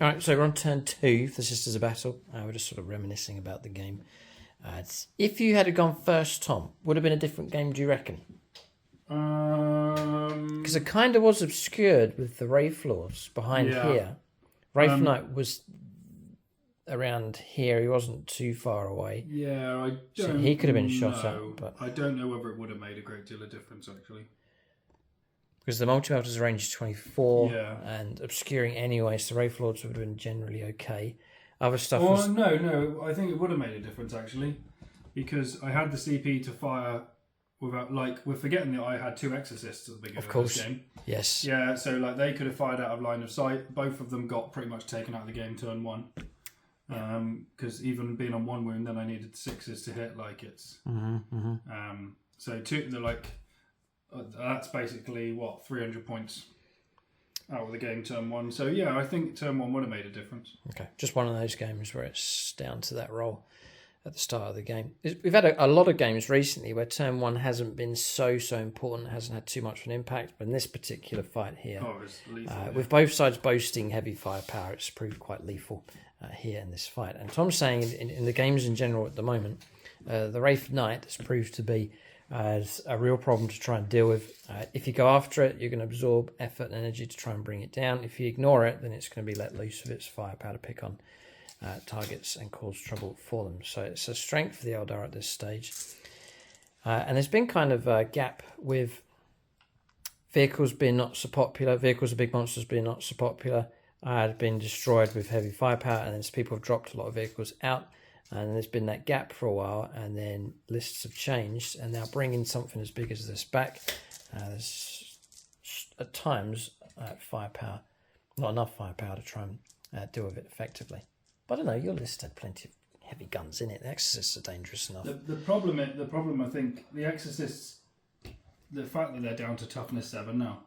A: Alright, so we're on turn 2 for the Sisters of Battle. We're just sort of reminiscing about the game. If you had gone first, Tom, would have been a different game, do you reckon? Because it kind of was obscured with the Wraith Lords behind here. Wraith Knight was around here. He wasn't too far away.
B: Yeah, I don't
A: so he could have been shot
B: know.
A: at. But
B: I don't know whether it would have made a great deal of difference, actually.
A: Because the multi-melter's range 24 and obscuring anyway, so Wraith Lords would have been generally okay. Other stuff was...
B: No, I think it would have made a difference, actually. Because I had the CP to fire without, we're forgetting that I had 2 Exorcists at the beginning of this game.
A: Yes.
B: Yeah, so, they could have fired out of line of sight. Both of them got pretty much taken out of the game turn 1. Because even being on 1 wound, then I needed 6s to hit, it's... So, 2, they're that's basically, 300 points out of the game turn 1. So, yeah, I think turn 1 would have made a difference.
A: Okay, just one of those games where it's down to that roll at the start of the game. We've had a lot of games recently where turn 1 hasn't been so important, hasn't had too much of an impact, but in this particular fight here,
B: it's lethal,
A: with both sides boasting heavy firepower, it's proved quite lethal here in this fight. And Tom's saying in the games in general at the moment, the Wraith Knight has proved to be as a real problem to try and deal with. If you go after it, you're going to absorb effort and energy to try and bring it down. If you ignore it, then it's going to be let loose with its firepower to pick on targets and cause trouble for them. So it's a strength for the Eldar at this stage. And there's been kind of a gap with vehicles being not so popular, vehicles of big monsters being not so popular. had been destroyed with heavy firepower, and then people have dropped a lot of vehicles out, and there's been that gap for a while, and then lists have changed, and now bringing something as big as this back, there's at times firepower, not enough firepower to try and deal with it effectively. But I don't know, your list had plenty of heavy guns in it. The Exorcists are dangerous enough.
B: The problem I think, the Exorcists, the fact that they're down to toughness 7 now,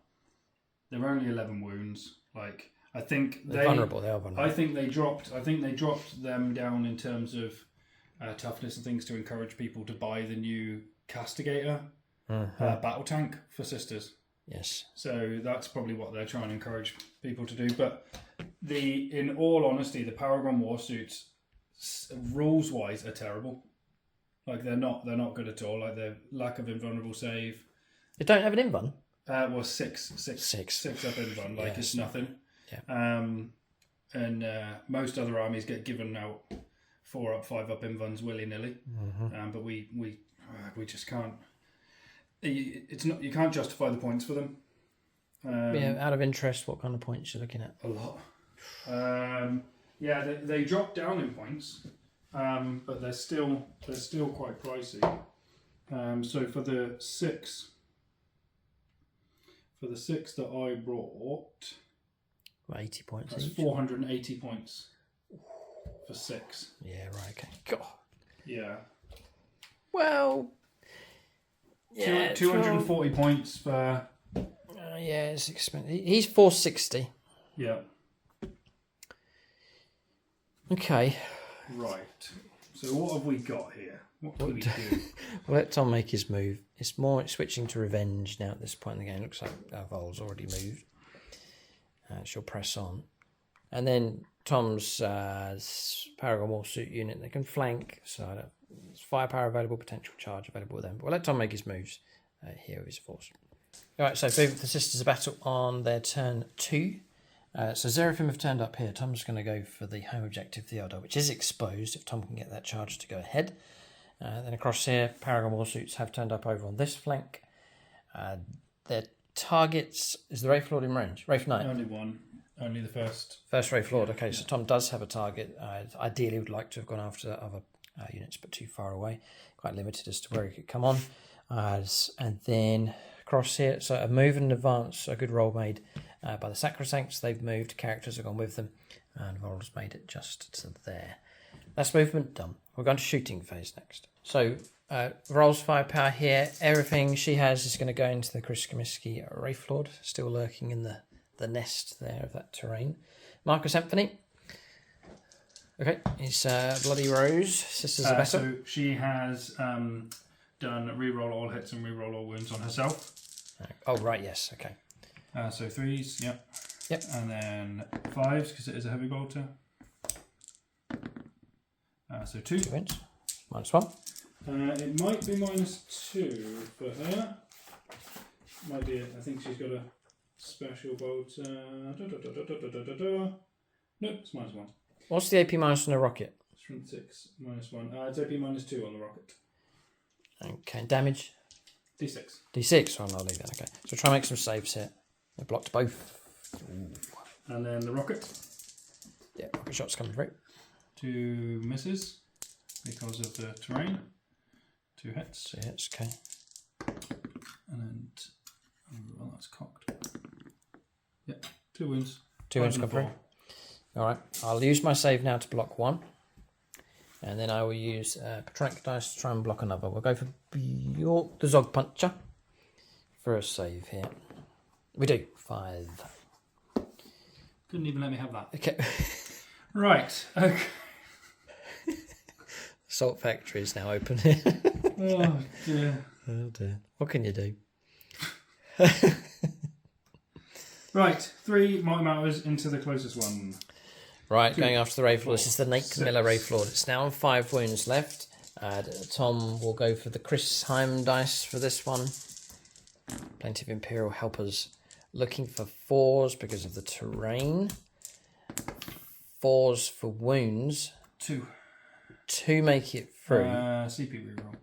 B: they're only 11 wounds. Like, I think
A: they're vulnerable. They are vulnerable.
B: I think they dropped them down in terms of toughness and things to encourage people to buy the new Castigator battle tank for Sisters.
A: Yes.
B: So that's probably what they're trying to encourage people to do. But in all honesty, the Paragon Warsuits, rules wise, are terrible. Like, they're not good at all. Like, their lack of invulnerable save.
A: They don't have an invuln?
B: Well, six up invuln. Like, it's nothing.
A: Yeah.
B: And most other armies get given out 4 up, 5 up invulns willy nilly. But we just can't. It's not. You can't justify the points for them.
A: Out of interest, what kind of points you're looking at?
B: A lot. They drop down in points, but they're still quite pricey. So for the six that I brought,
A: 80 points.
B: That's 480 points for 6.
A: Yeah, right. Okay. God.
B: Yeah.
A: Well. Yeah.
B: 240 points for.
A: Yeah, it's expensive. He's 460.
B: Yeah.
A: Okay.
B: Right. So what have we got here? What can we do?
A: We'll let Tom make his move. It's more switching to revenge now at this point in the game. Looks like Vol's already moved. She'll press on. And then Tom's Paragon Warsuit unit, they can flank. So there's firepower available, potential charge available with them. But we'll let Tom make his moves here with his force. Alright, so move the Sisters of Battle on their turn 2. So Seraphim have turned up here. Tom's going to go for the home objective, the Eldar, which is exposed if Tom can get that charge to go ahead. Then across here, Paragon Warsuits have turned up over on this flank. Their targets is the Wraith Lord in range. Wraith Knight.
B: Only one. Only the first.
A: First Wraith Lord. Okay, so Tom does have a target. Ideally, would like to have gone after other units, but too far away. Quite limited as to where he could come on. And then across here, so a move and advance, a good roll made by the Sacrosancts. They've moved, characters have gone with them, and Vol's made it just to there. That's movement done. We're going to shooting phase next. So, Rolls firepower here. Everything she has is going to go into the Chris Comiskey Wraith Lord, still lurking in the nest there of that terrain. Marcus Anthony. Okay, he's Bloody Rose, Sisters of Battle.
B: So she has done reroll all hits and reroll all wounds on herself.
A: Oh, right, yes, okay.
B: So 3s, yep.
A: Yep.
B: And then 5s, because it is a heavy bolter. So 2.
A: 2 wins. -1.
B: It might be -2 for her. Might be, I think she's got a special bolter. Nope, it's -1.
A: What's the AP minus on a rocket?
B: Strength 6, -1. It's AP -2 on the rocket.
A: Okay, damage?
B: D6.
A: D6, well, I'll leave it, okay. So try and make some saves here. They blocked both. Ooh.
B: And then the rocket.
A: Yeah, rocket shots coming through.
B: 2 misses because of the terrain. 2 hits.
A: 2 hits, okay.
B: And then, well, that's cocked. Yep, 2 wounds.
A: 2 wounds come through. Alright, I'll use my save now to block 1. And then I will use Patronic Dice to try and block another. We'll go for Bjork the Zog Puncher for a save here. We do. 5.
B: Couldn't even let me have that.
A: Okay.
B: Right. Okay.
A: Salt factory is now open here.
B: Oh dear.
A: Oh dear. What can you do?
B: Right. 3 Mighty Mowers into the closest one.
A: Right, going after the Wraith Lord. This is the Nate
B: 6.
A: Camilla Wraith Lord. It's now on 5 wounds left. Tom will go for the Chris Heim dice for this one. Plenty of Imperial helpers looking for 4s because of the terrain. 4s for wounds.
B: 2.
A: 2 make it through.
B: CP reroll.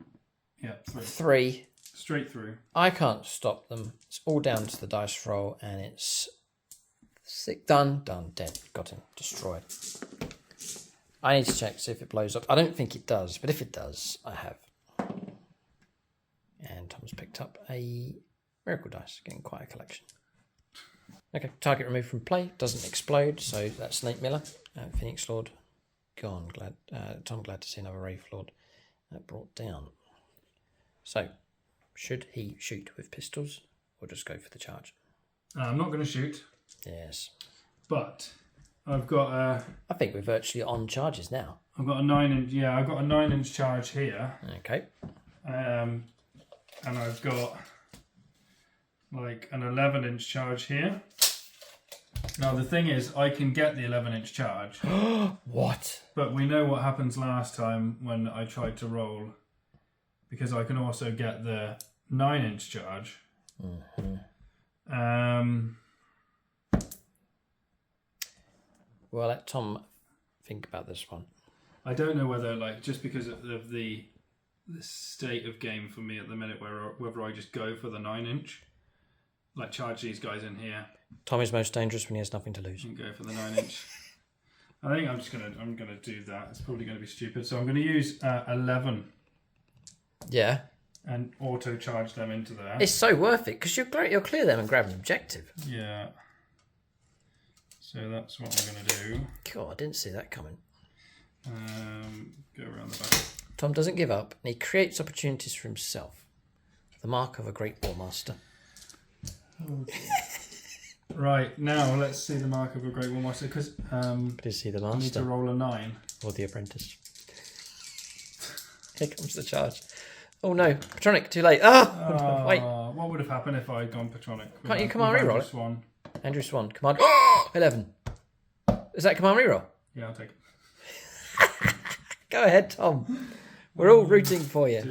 B: Yeah, 3.
A: 3.
B: Straight through.
A: I can't stop them. It's all down to the dice roll, and it's Sick. Done. Dead. Got him. Destroyed. I need to check, see if it blows up. I don't think it does, but if it does, I have. And Tom's picked up a miracle dice, getting quite a collection. Okay, target removed from play, doesn't explode, so that's Nate Miller. Phoenix Lord, gone. Tom, glad to see another Wraith Lord brought down. So, should he shoot with pistols, or just go for the charge?
B: I'm not going to shoot.
A: Yes.
B: But I've got a...
A: I think we're virtually on charges now.
B: I've got a 9-inch... Yeah, I've got a 9-inch charge here.
A: Okay.
B: And I've got like an 11-inch charge here. Now the thing is, I can get the 11-inch charge.
A: What?
B: But we know what happens last time when I tried to roll, because I can also get the 9-inch charge.
A: Well, let Tom think about this one.
B: I don't know whether, like, just because of the state of game for me at the minute, whether I just go for the 9-inch, like charge these guys in here.
A: Tom is most dangerous when he has nothing to lose.
B: And go for the 9-inch. I think I'm gonna do that. It's probably gonna be stupid, so I'm gonna use 11.
A: Yeah.
B: And auto charge them into there.
A: It's so worth it because you'll clear them and grab an objective.
B: Yeah. So that's what I'm gonna do.
A: God, I didn't see that coming.
B: Go around the back.
A: Tom doesn't give up, and he creates opportunities for himself. The mark of a great war master.
B: Oh, right, now let's see the mark of a great war master, because
A: is he the
B: I need
A: master
B: to roll a 9.
A: or the apprentice? Here comes the charge. Oh no, Patronic, too late. Oh, wait.
B: What would have happened if I had gone Patronic?
A: Can't you command reroll it?
B: Swan.
A: Andrew Swan, command 11. Is that command reroll?
B: Yeah, I'll take it.
A: Go ahead, Tom. We're all rooting for you.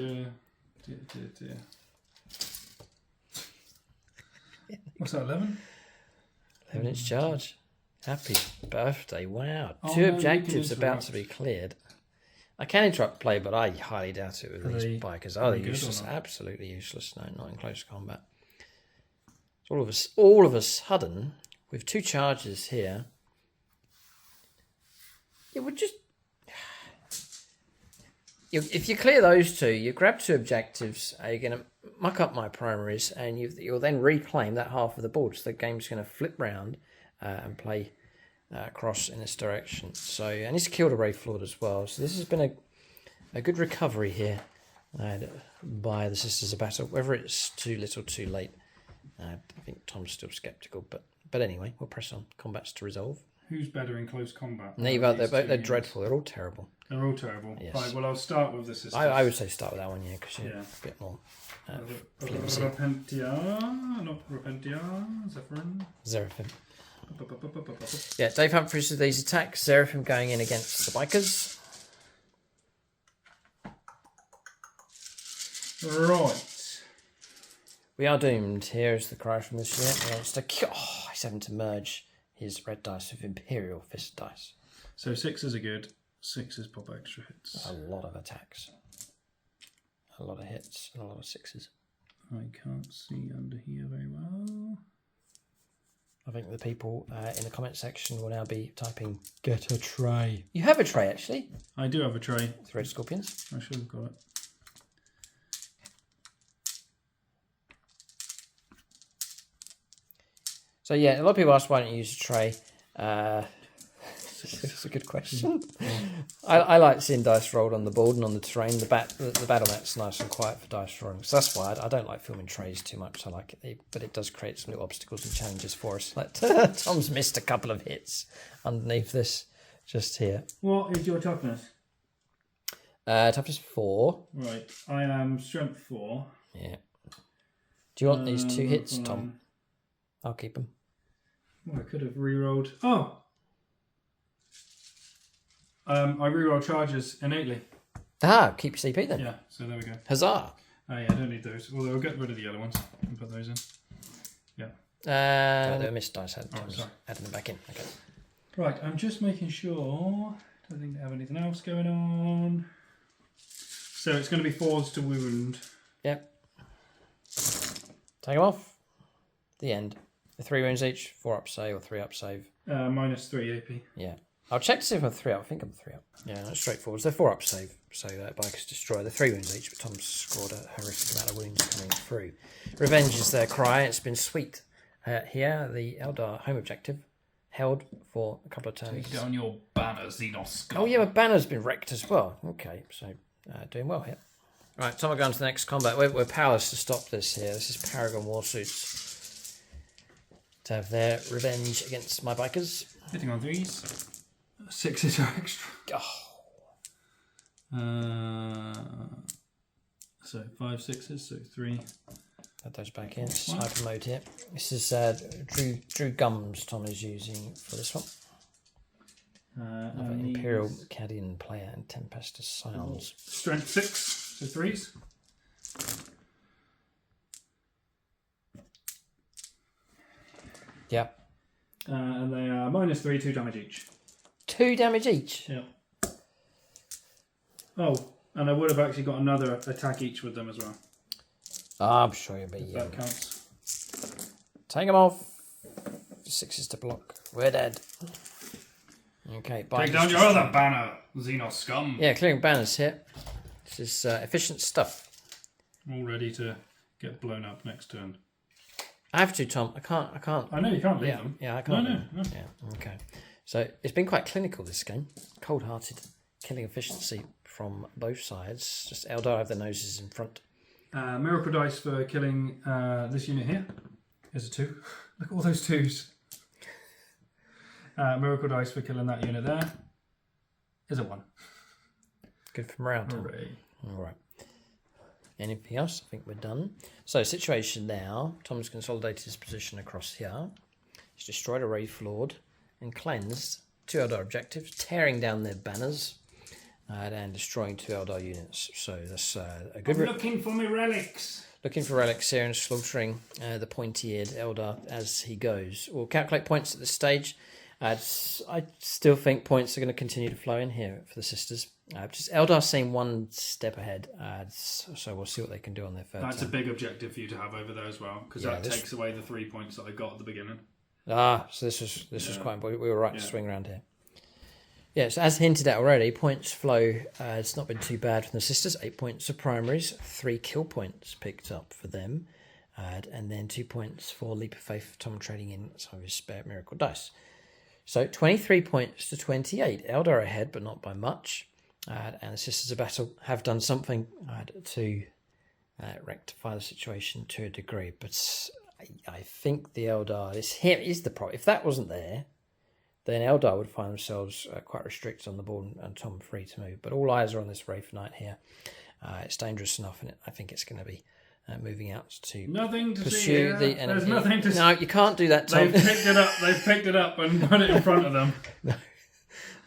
B: Dear. What's that, 11?
A: 11-inch charge. Happy birthday. Wow.
B: Oh,
A: Two
B: no,
A: objectives about to be cleared. I can interrupt play, but I highly doubt it with these bikers. Oh, they're useless. Absolutely useless. No, not in close combat. All of a sudden, with 2 charges here, it would just... If you clear those 2, you grab 2 objectives, you're going to muck up my primaries, and you'll then reclaim that half of the board. So the game's going to flip round and play across in this direction. So, and he's killed a Wraith Lord as well. So this has been a good recovery here by the Sisters of Battle. Whether it's too little, too late, I think Tom's still sceptical. But anyway, we'll press on. Combat's to resolve.
B: Who's better in close combat?
A: Neither. They're dreadful. They're all terrible.
B: They're all terrible.
A: Yes.
B: Right, well, I'll start with the Sisters.
A: I would say start with that one, because you're a bit more flimsy.
B: Not Repentia, Zephyrin.
A: Seraphim. Yeah, Dave Humphries with these attacks. Seraphim going in against the bikers.
B: Right.
A: We are doomed. Here is the cry from this year. He's having to merge his red dice with Imperial Fist dice.
B: So 6s are good. 6s pop extra hits.
A: A lot of attacks. A lot of hits and a lot of 6s.
B: I can't see under here very well.
A: I think the people in the comment section will now be typing, get a tray. You have a tray, actually.
B: I do have a tray.
A: With red scorpions.
B: I should have got it.
A: So yeah, a lot of people ask why don't you use a tray. It's a good question. I like seeing dice rolled on the board and on the terrain. The battle mat's nice and quiet for dice rolling. So that's why I don't like filming trays too much. I like it, but it does create some little obstacles and challenges for us. Like Tom's missed a couple of hits underneath this, just here.
B: What is your toughness?
A: Toughness 4.
B: Right, I am strength 4.
A: Yeah. Do you want these 2 hits, Tom? I'll keep them.
B: Well, I could have re-rolled. Oh! I re-roll charges innately.
A: Ah, keep CP then.
B: Yeah, so there we go.
A: Huzzah!
B: Oh yeah, I don't need those. Although I'll get rid of the other ones and put those in. Yeah.
A: They were missed dice. Adding them back in. Okay.
B: Right, I'm just making sure. Don't think they have anything else going on. So it's going to be 4s to wound.
A: Yep. Take them off. The end. 3 wounds each, 4 up save or 3 up save.
B: -3 AP.
A: Yeah. I'll check to see if I'm 3 up. I think I'm 3 up. Yeah, that's straightforward. They're 4 up save, so bikers destroy. They're 3 wounds each, but Tom's scored a horrific amount of wounds coming through. Revenge is their cry. It's been sweet. Here, the Eldar home objective held for a couple of turns.
B: Take down your banner, Xenos.
A: Oh yeah, my banner's been wrecked as well. Okay, so doing well here. Right, Tom, we're going to the next combat. We're powerless to stop this here. This is Paragon Warsuits to have their revenge against my bikers.
B: Hitting on these. 6s are extra. So 5 6s, so 3.
A: Add those back in. This is hyper mode here. This is Drew Gums Tom is using for this one. Imperial Cadian player and Tempestus Scions.
B: Strength 6, so 3s.
A: Yeah.
B: And they are -3, 2 damage each.
A: 2 damage each?
B: Yeah. Oh, and I would have actually got another attack each with them as well.
A: I'm sure you'll be.
B: That counts.
A: Take them off. 6s to block. We're dead. Okay.
B: Take down your other banner, Xenos scum.
A: Yeah, clearing banners here. This is efficient stuff.
B: All ready to get blown up next turn.
A: I have to, Tom. I can't.
B: I know you can't leave them.
A: Yeah, I can't.
B: No.
A: Yeah, okay. So it's been quite clinical, this game. Cold-hearted killing efficiency from both sides. Just Eldar have their noses in front.
B: Miracle dice for killing this unit here. Here's a 2. Look at all those 2s. Miracle dice for killing that unit there. Here's a 1.
A: Good for morale, Tom.
B: Hooray.
A: All right. Anything else? I think we're done. So, situation now. Tom's consolidated his position across here. He's destroyed a Wraith Lord and cleansed 2 Eldar objectives, tearing down their banners and destroying 2 Eldar units. So that's a good...
B: I'm looking for my relics.
A: Looking for relics here and slaughtering the pointy-eared Eldar as he goes. We'll calculate points at this stage. I still think points are going to continue to flow in here for the sisters. Just Eldar seem one step ahead, so we'll see what they can do on their third
B: That's
A: turn.
B: a big objective for you to have over there as well, because that takes away the 3 points that I got at the beginning.
A: So this was quite important. We were right to swing around here. Yeah, so as hinted at already, points flow. It's not been too bad from the sisters. 8 points of primaries, 3 kill points picked up for them, and then 2 points for Leap of Faith. Tom trading in some of his spare miracle dice. So 23 points to 28. Eldar ahead, but not by much. And the Sisters of Battle have done something to rectify the situation to a degree. But I think the Eldar is the problem. If that wasn't there, then Eldar would find themselves quite restricted on the board and Tom free to move. But all eyes are on this Wraith Knight here. It's dangerous enough, and I think it's going to be moving out to
B: nothing to
A: pursue the enemy.
B: There's nothing to see.
A: No, you can't do that, Tom.
B: They've picked it up. They've picked it up and put it in front of them.
A: No.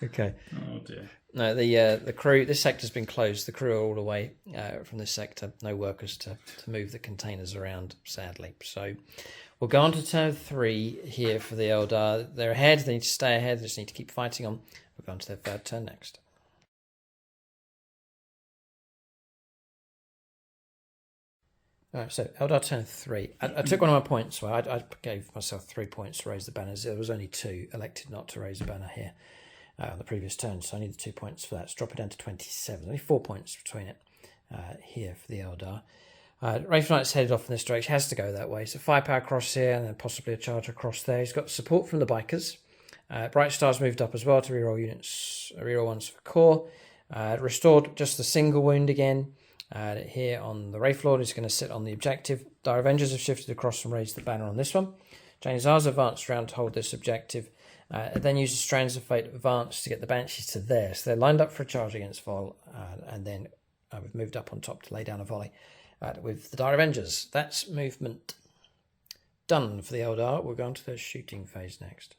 A: Okay.
B: Oh dear.
A: No, the crew. This sector's been closed. The crew are all away from this sector. No workers to move the containers around, sadly. So we'll go on to turn 3 here for the Eldar. They're ahead. They need to stay ahead. They just need to keep fighting on. We'll go on to their third turn next. Alright, so Eldar turn 3. I took one of my points. Well, I gave myself 3 points to raise the banners. There was only 2. Elected not to raise a banner here on the previous turn, so I needed 2 points for that. Let's drop it down to 27. Only 4 points between it here for the Eldar. Wraith Knight's headed off in this direction. Has to go that way. So firepower across here and then possibly a charge across there. He's got support from the bikers. Bright Star's moved up as well to reroll units, reroll ones for core. Restored just the single wound again. Here on the Wraith Lord is going to sit on the objective. Dire Avengers have shifted across and raised the banner on this one. Janizar's advanced around to hold this objective. Then uses Strands of Fate advance to get the Banshees to there. So they're lined up for a charge against Vol. And then we've moved up on top to lay down a volley with the Dire Avengers. That's movement done for the Eldar. We'll go on to the shooting phase next.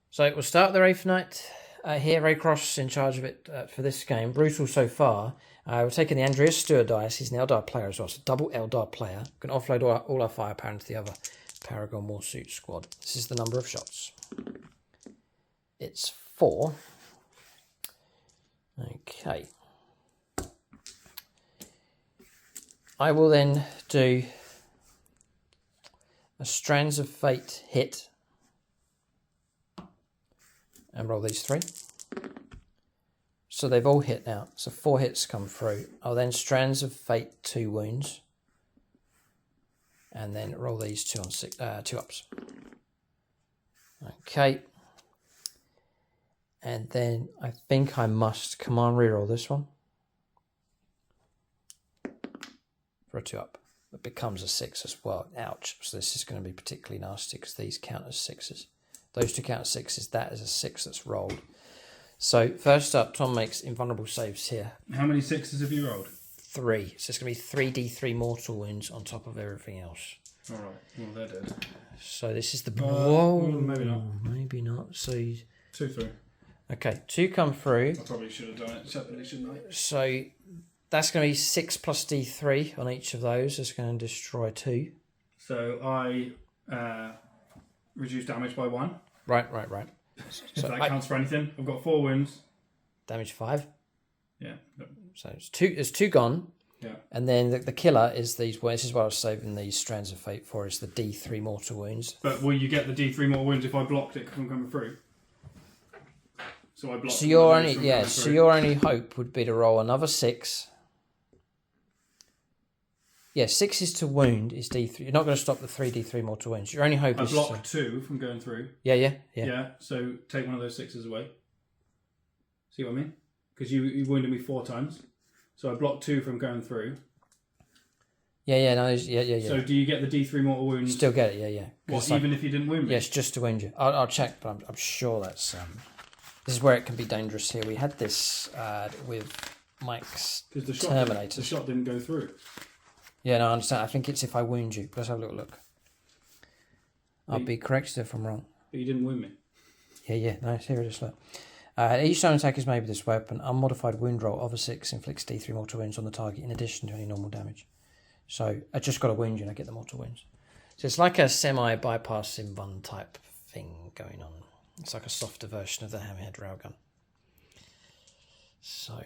A: So we'll start the Wraith Knight. Here, Raycross in charge of it for this game. Brutal so far. We're taking the Andreas Stewart dice. He's an Eldar player as well, so double Eldar player. Can offload all our firepower into the other Paragon Warsuit squad. This is the number of shots. It's 4. Okay. I will then do A Strands of Fate hit. And roll these 3. So they've all hit now. So 4 hits come through. I'll then Strands of Fate 2 wounds. And then roll these 2 on 6, 2 ups. Okay. And then I think I must command reroll this one. For a 2 up. It becomes a 6 as well. Ouch. So this is going to be particularly nasty because these count as 6s. Those 2 count as 6s. That is a 6 that's rolled. So first up, Tom makes invulnerable saves here.
B: How many 6s have you rolled?
A: 3. So it's going to be 3d3 mortal wounds on top of everything else.
B: All right. Well, they're dead.
A: So this is the... Whoa.
B: Maybe not.
A: Maybe not. So...
B: 2 through.
A: Okay, 2 come through.
B: I probably should have done it separately, shouldn't I?
A: So that's going to be 6 plus d3 on each of those. It's going to destroy 2.
B: So I reduce damage by 1.
A: Right.
B: If that counts for anything. I've got 4 wounds.
A: Damage 5.
B: Yeah.
A: So it's 2. There's 2 gone.
B: Yeah.
A: And then the killer is these. Well, this is what I was saving these Strands of Fate for. Is the d3 mortal wounds.
B: But will you get the d3 mortal wounds if I blocked it from coming through? So I blocked.
A: So your only So your only hope would be to roll another 6. Yeah, 6 is to wound. Is d3. You're not going to stop the 3d3 mortal wounds. Your only hope is.
B: I blocked 2 from going through.
A: Yeah.
B: Yeah. So take one of those 6s away. See what I mean? Because you wounded me 4 times. So I blocked 2 from going through.
A: Yeah.
B: So do you get the d3 mortal wounds?
A: Still get it, yeah.
B: What, even if you didn't wound me?
A: Yes, just to wound you. I'll check, but I'm sure that's... this is where it can be dangerous here. We had this with Mike's Terminator.
B: The shot didn't go through.
A: Yeah, no, I understand. I think it's if I wound you. Let's have a little look. I'll be corrected if I'm wrong.
B: But you didn't wound me.
A: Yeah. No, here it is. Look. Each time an attack is made with this weapon, unmodified wound roll of a 6 inflicts d3 mortal wounds on the target in addition to any normal damage. So I just got to wound you and I get the mortal wounds. So it's like a semi-bypass in one type thing going on. It's like a softer version of the hammerhead railgun. So,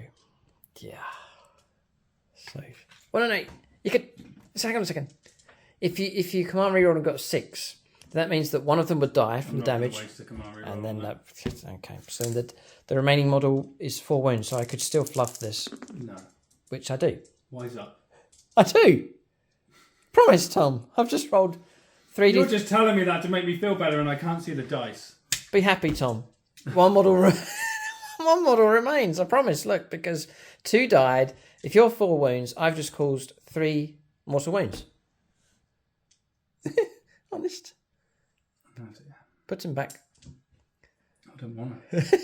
A: yeah. So, well, no. You could... Hang on a second. If you command reroll and got 6... That means that one of them would die from the damage, and then that. Okay, so the remaining model is 4 wounds, so I could still fluff this.
B: No,
A: which I do.
B: Why is that?
A: I do. Promise, Tom. I've just rolled 3D.
B: You're just telling me that to make me feel better, and I can't see the dice.
A: Be happy, Tom. One model, one model remains. I promise. Look, because 2 died. If you're 4 wounds, I've just caused 3 mortal wounds. Honest. Put him back.
B: I don't want it.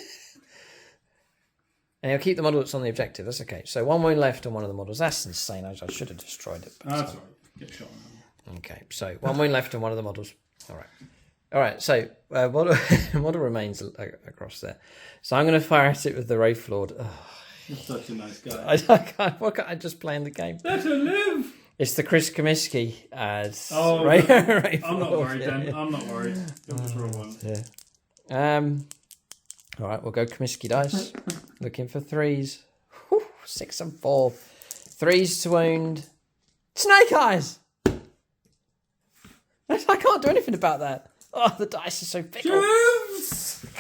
A: And he'll keep the model that's on the objective. That's okay. So 1 wound left on one of the models. That's insane. I should have destroyed it.
B: That's all right. Get shot.
A: Okay. So 1 wound left on one of the models. All right. So model remains across there. So I'm going to fire at it with the Wraith Lord. Oh.
B: You're such a nice guy.
A: Why can't I just play in the game?
B: Let her live.
A: It's the Chris Comiskey as
B: Wraith I'm not worried then. I'm not worried. Go for a 1.
A: Yeah. All right, we'll go Comiskey dice. Looking for 3s. Whew, 6 and 4. 3s to wound. Snake eyes! I can't do anything about that. Oh, the dice are so fickle.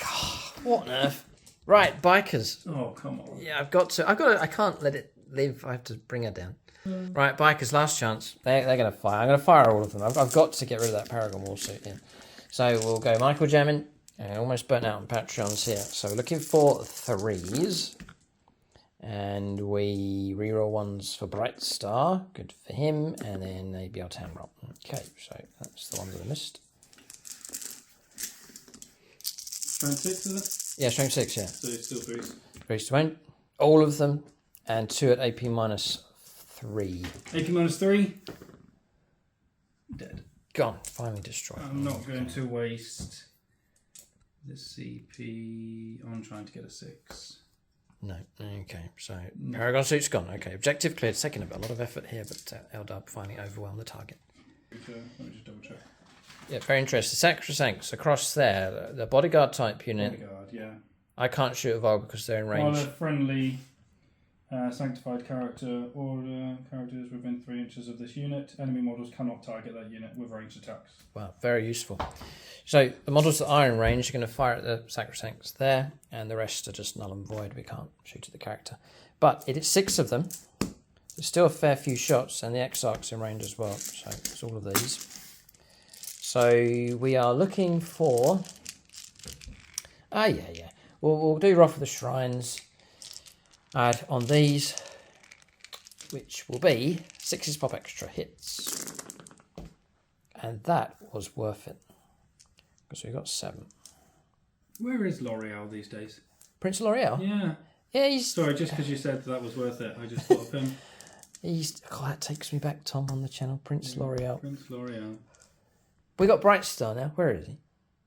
A: God, what on earth? Right, bikers.
B: Oh, come on.
A: Yeah, I can't let it live. I have to bring her down. Right, bikers, last chance. They're going to fire. I'm going to fire all of them. I've got to get rid of that Paragon Warsuit in. So we'll go Michael Jamin. Almost burnt out on Patreons here. So we're looking for 3s. And we reroll 1s for Bright Star. Good for him. And then maybe our 10 roll. Okay, so that's the one that I missed.
B: Strength 6, is it?
A: Yeah, strength 6, yeah.
B: So it's still 3s.
A: 3s to win. All of them. And 2 at AP minus 3.
B: AP minus 3. Dead.
A: Gone. Finally destroyed.
B: I'm not going to waste the CP on trying to get a 6.
A: No. Okay. So Paragon suit's gone. Okay. Objective cleared. Second, a lot of effort here, but Eldar finally overwhelmed the target.
B: Let me just double check.
A: Yeah, very interesting. Sacrosancts across there. The bodyguard type unit.
B: Bodyguard, yeah.
A: I can't shoot a Vol because they're in range.
B: Well, they're friendly. Sanctified character order. Characters within 3 inches of this unit. Enemy models cannot target that unit with ranged attacks.
A: Wow, very useful. So the models that are in range are going to fire at the sacrosancts there, and the rest are just null and void. We can't shoot at the character. But it is 6 of them. There's still a fair few shots, and the Exarch's in range as well. So it's all of these. So we are looking for... yeah. We'll do Wrath of the Shrines. Add on these, which will be 6 pop extra hits. And that was worth it. Because we got 7.
B: Where is L'Oreal these days?
A: Prince L'Oreal?
B: Yeah.
A: Yeah, he's...
B: Sorry, just because you said that was worth it, I just thought of him.
A: that takes me back, Tom, on the channel. Prince L'Oreal.
B: Prince L'Oreal.
A: We got Bright Star now. Where is he?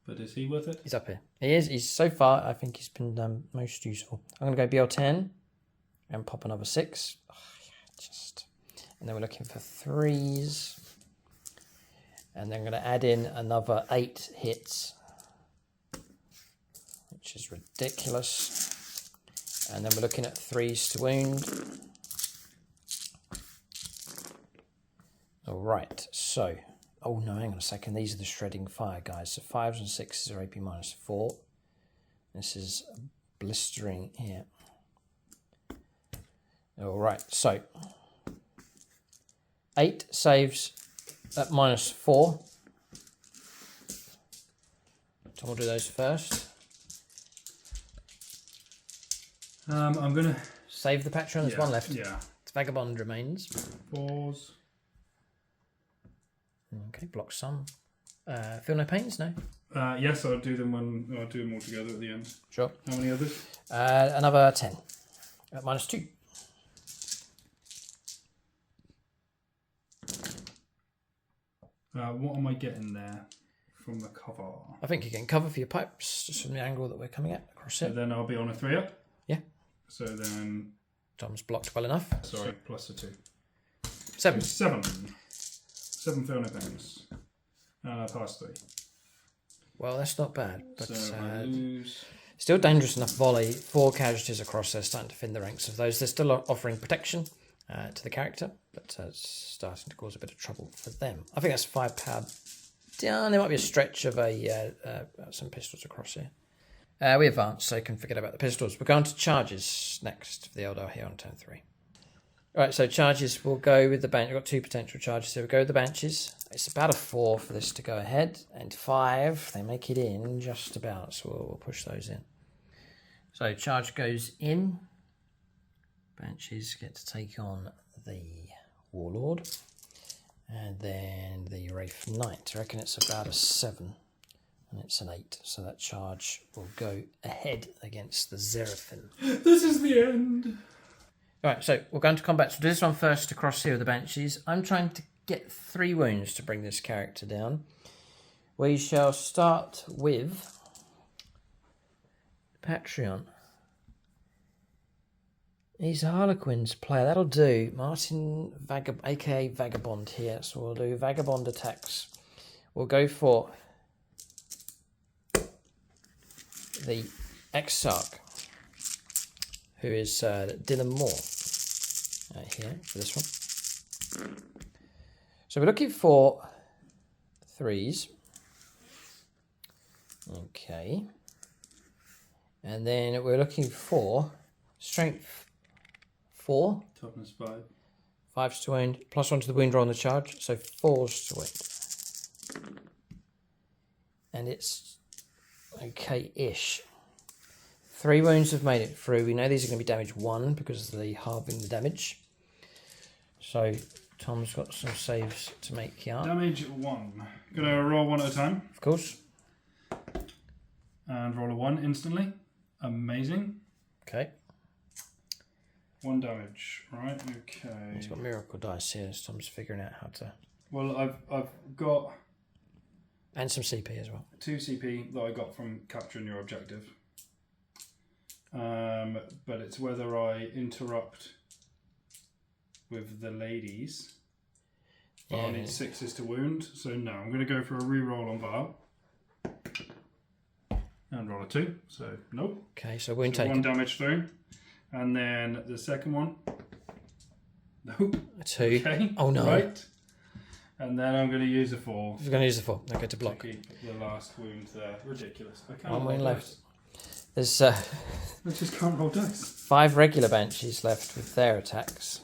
B: But is he worth it?
A: He's up here. He is. He's so far, I think he's been most useful. I'm going to go BL10 and pop another 6. And then we're looking for 3s. And then I'm going to add in another 8 hits, which is ridiculous. And then we're looking at 3s to wound. All right, so, oh no, hang on a second. These are the shredding fire guys. So 5s and 6s are AP -4. This is blistering here. All right, so 8 saves at -4. Tom will do those first.
B: I'm going to...
A: Save the Patreon, there's one left.
B: Yeah.
A: Vagabond remains.
B: 4s.
A: Okay, block some. Feel no pains, no?
B: Yes, I'll do them I'll do them all together at the end.
A: Sure.
B: How many others?
A: Another 10 at -2.
B: What am I getting there from the cover?
A: I think you're getting cover for your pipes, just from the angle that we're coming at across
B: So
A: it.
B: then I'll be on a 3-up?
A: Yeah.
B: So then...
A: Tom's blocked well enough.
B: Sorry, plus a 2.
A: 7.
B: 7. 7 feel no pains. And I pass 3.
A: Well, that's not bad, but
B: So I lose...
A: still dangerous enough volley. 4 casualties across there, starting to thin the ranks of those. They're still offering protection to the character, but it's starting to cause a bit of trouble for them. I think that's 5 power down. There might be a stretch of some pistols across here. We advance, so you can forget about the pistols. We're going to charges next for the Eldar here on turn 3. Right, so charges will go with the bench. We've got 2 potential charges, so we'll go with the benches. It's about a 4 for this to go ahead, and 5, they make it in just about, so we'll push those in. So charge goes in. Benches get to take on the Warlord, and then the Wraith Knight. I reckon it's about a 7, and it's an 8, so that charge will go ahead against the Zerafin.
B: This is the end!
A: Right, so we're going to combat. So do this one first across here with the Banshees. I'm trying to get 3 wounds to bring this character down. We shall start with Patreon. He's a Harlequins player. That'll do. Martin, aka Vagabond here. So we'll do Vagabond attacks. We'll go for the Exarch, who is Dylan Moore here for this one. So we're looking for 3s. Okay. And then we're looking for strength 4.
B: Toughness 5.
A: 5s to wound, +1 to the wound roll on the charge, so 4s to wound. And it's okay-ish. 3 wounds have made it through. We know these are going to be damage 1 because of the halving the damage. So Tom's got some saves to make here.
B: Damage 1. Gonna roll 1 at a time.
A: Of course.
B: And roll a 1 instantly. Amazing.
A: Okay.
B: 1 damage. Right, okay.
A: He's got miracle dice here, so Tom's figuring out how to...
B: Well, I've got...
A: And some CP as well.
B: 2 CP that I got from capturing your objective. But it's whether I interrupt with the ladies. But I need 6s to wound, so no. I'm going to go for a reroll on Val. And roll a 2, so nope.
A: Okay, so wound
B: so
A: taken.
B: 1 damage through. And then the second one. No.
A: 2.
B: Okay.
A: Oh no.
B: Right. And then I'm going to use a 4.
A: We're going to use the 4. Okay, to block.
B: To keep the last wound there. Ridiculous. I can't
A: One
B: roll
A: wound left.
B: dice.
A: There's
B: I just can't roll dice.
A: 5 regular banshees left with their attacks.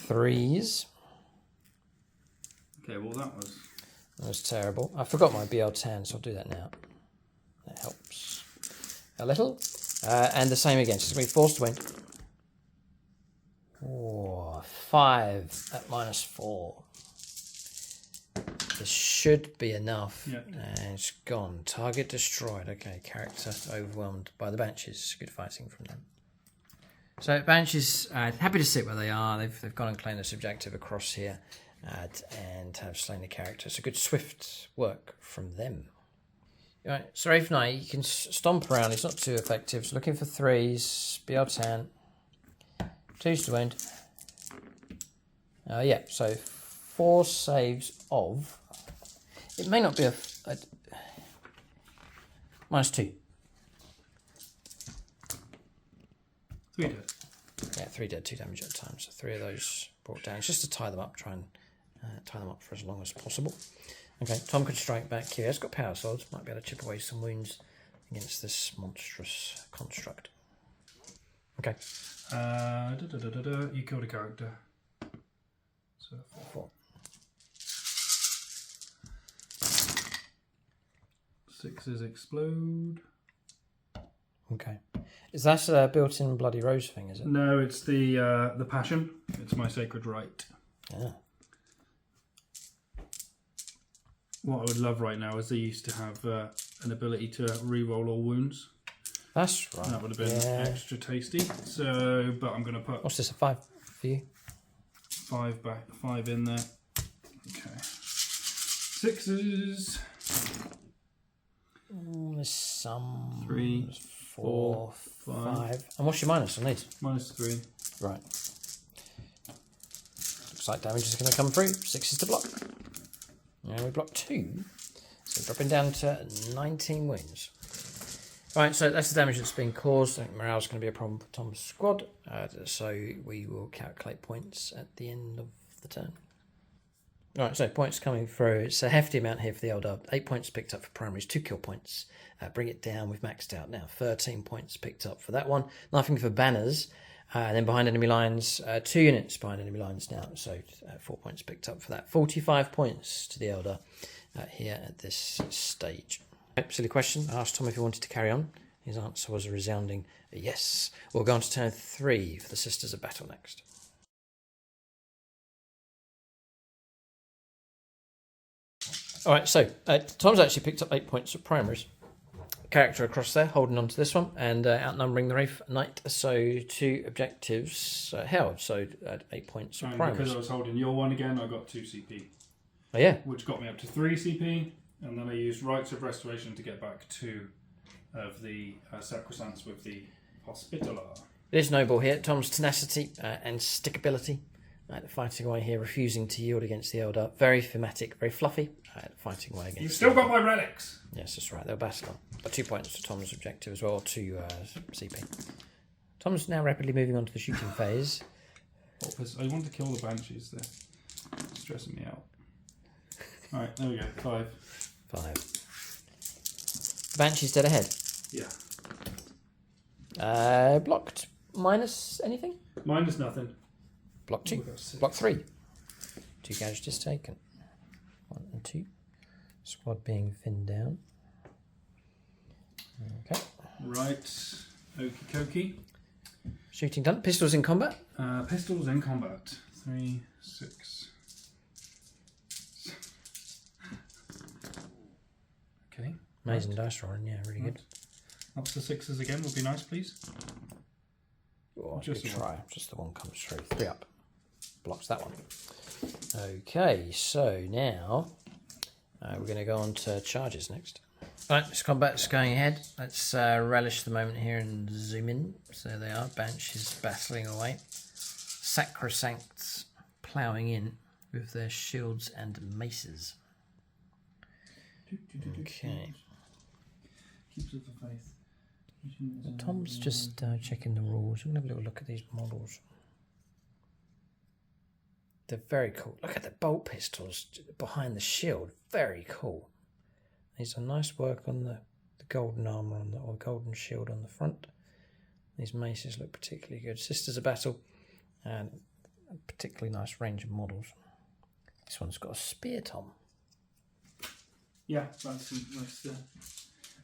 A: 3s.
B: Okay, well that
A: was terrible. I forgot my BL10, so I'll do that now. That helps a little. And the same again. So it's going to be forced to win. 5 at -4. This should be enough.
B: Yep.
A: And it's gone. Target destroyed. Okay, character overwhelmed by the Banshees. Good fighting from them. So Banshees happy to sit where they are. They've gone and claimed this objective across here and have slain the character. So good swift work from them. Right, so Wraith Knight, you can stomp around. He's not too effective. So looking for 3s. BL10. 2s to wound. Yeah, so 4 saves of... It may not be a -2.
B: 3 dead.
A: Yeah, 3 dead, 2 damage at a time. So 3 of those brought down. It's just to tie them up, try and tie them up for as long as possible. Okay, Tom could strike back here. He's got power swords. Might be able to chip away some wounds against this monstrous construct. Okay.
B: You killed a character. So
A: 4.
B: 6s explode.
A: Okay. Is that a built-in Bloody Rose thing, is it?
B: No, it's the passion. It's my sacred right.
A: Yeah.
B: What I would love right now is they used to have an ability to re-roll all wounds.
A: That's right.
B: That would have been extra tasty. So, but I'm going to put...
A: What's this, a 5 for you?
B: 5 back, 5 in there. Okay. 6s.
A: There's some...
B: 3,
A: 4, 5. And what's your minus on these?
B: -3.
A: Right. Looks like damage is going to come through. 6s to block. Now we block 2. So dropping down to 19 wounds. Right, so that's the damage that's been caused. I think morale's going to be a problem for Tom's squad. So we will calculate points at the end of the turn. Right, so points coming through. It's a hefty amount here for the Eldar. 8 points picked up for primaries, 2 kill points. Bring it down, we've maxed out now. 13 points picked up for that one. Nothing for banners. And then behind enemy lines, 2 units behind enemy lines now. So 4 points picked up for that. 45 points to the Eldar here at this stage. Silly question. I asked Tom if he wanted to carry on. His answer was a resounding yes. We'll go on to turn 3 for the Sisters of Battle next. All right, so Tom's actually picked up 8 points of primaries. Character across there, holding on to this one, and outnumbering the Wraith Knight. So 2 objectives held, so 8 points of primaries.
B: Because I was holding your one again, I got 2 CP.
A: Oh, yeah.
B: Which got me up to 3 CP, and then I used Rites of Restoration to get back 2 of the Sacrosancts with the Hospitaller.
A: It is noble here. Tom's tenacity and stickability. Fighting away here, refusing to yield against the Eldar. Very thematic, very fluffy. Fighting away against...
B: You've still got my relics!
A: Yes, that's right. They'll battle on. 2 points to Tom's objective as well, 2 CP. Tom's now rapidly moving on to the shooting phase.
B: I want to kill the Banshees there. It's stressing me out. Alright, there we go. 5.
A: Banshee's dead ahead.
B: Yeah.
A: Blocked minus anything?
B: Minus nothing.
A: Block 2. Block 3. 2 casualties taken. 1 and 2. Squad being thinned down. Okay.
B: Right. Okie dokie.
A: Shooting done. Pistols in combat.
B: Pistols in combat. 3, 6. Okay.
A: Amazing dice rolling, yeah, really good.
B: Up to 6s again would be nice, please.
A: Oh, just try. Just the one comes through. 3 up. Blocks that one. Okay, so now we're going to go on to charges next. Right, this combat's going ahead. Let's relish the moment here and zoom in. So there they are, Banshees battling away. Sacrosancts ploughing in with their shields and maces. Okay.
B: Keeps of the faith.
A: Tom's just checking the rules. I'm going to have a little look at these models. They're very cool. Look at the bolt pistols behind the shield. Very cool. These are nice work on the golden armour or golden shield on the front. These maces look particularly good. Sisters of Battle, and a particularly nice range of models. This one's got a spear, Tom.
B: Yeah, that's the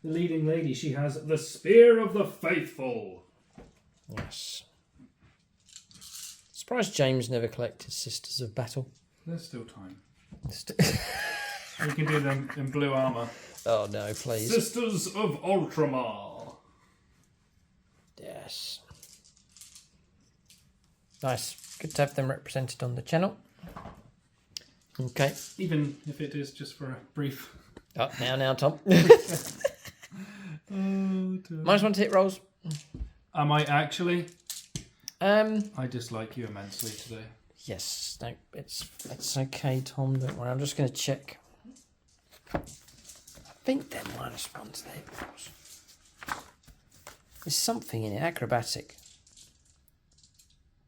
B: leading lady. She has the Spear of the Faithful.
A: Yes. Surprised James never collected Sisters of Battle.
B: There's still time. We can do them in blue armour.
A: Oh no, please.
B: Sisters of Ultramar.
A: Yes. Nice. Good to have them represented on the channel. Okay.
B: Even if it is just for a brief...
A: Oh, now, Tom.
B: Oh,
A: Minus 1 to hit rolls.
B: Am I actually?
A: I
B: dislike you immensely today.
A: Yes. No, it's okay, Tom. Don't worry. I'm just going to check. I think they're minus 1 to the hit rolls. There's something in it. Acrobatic.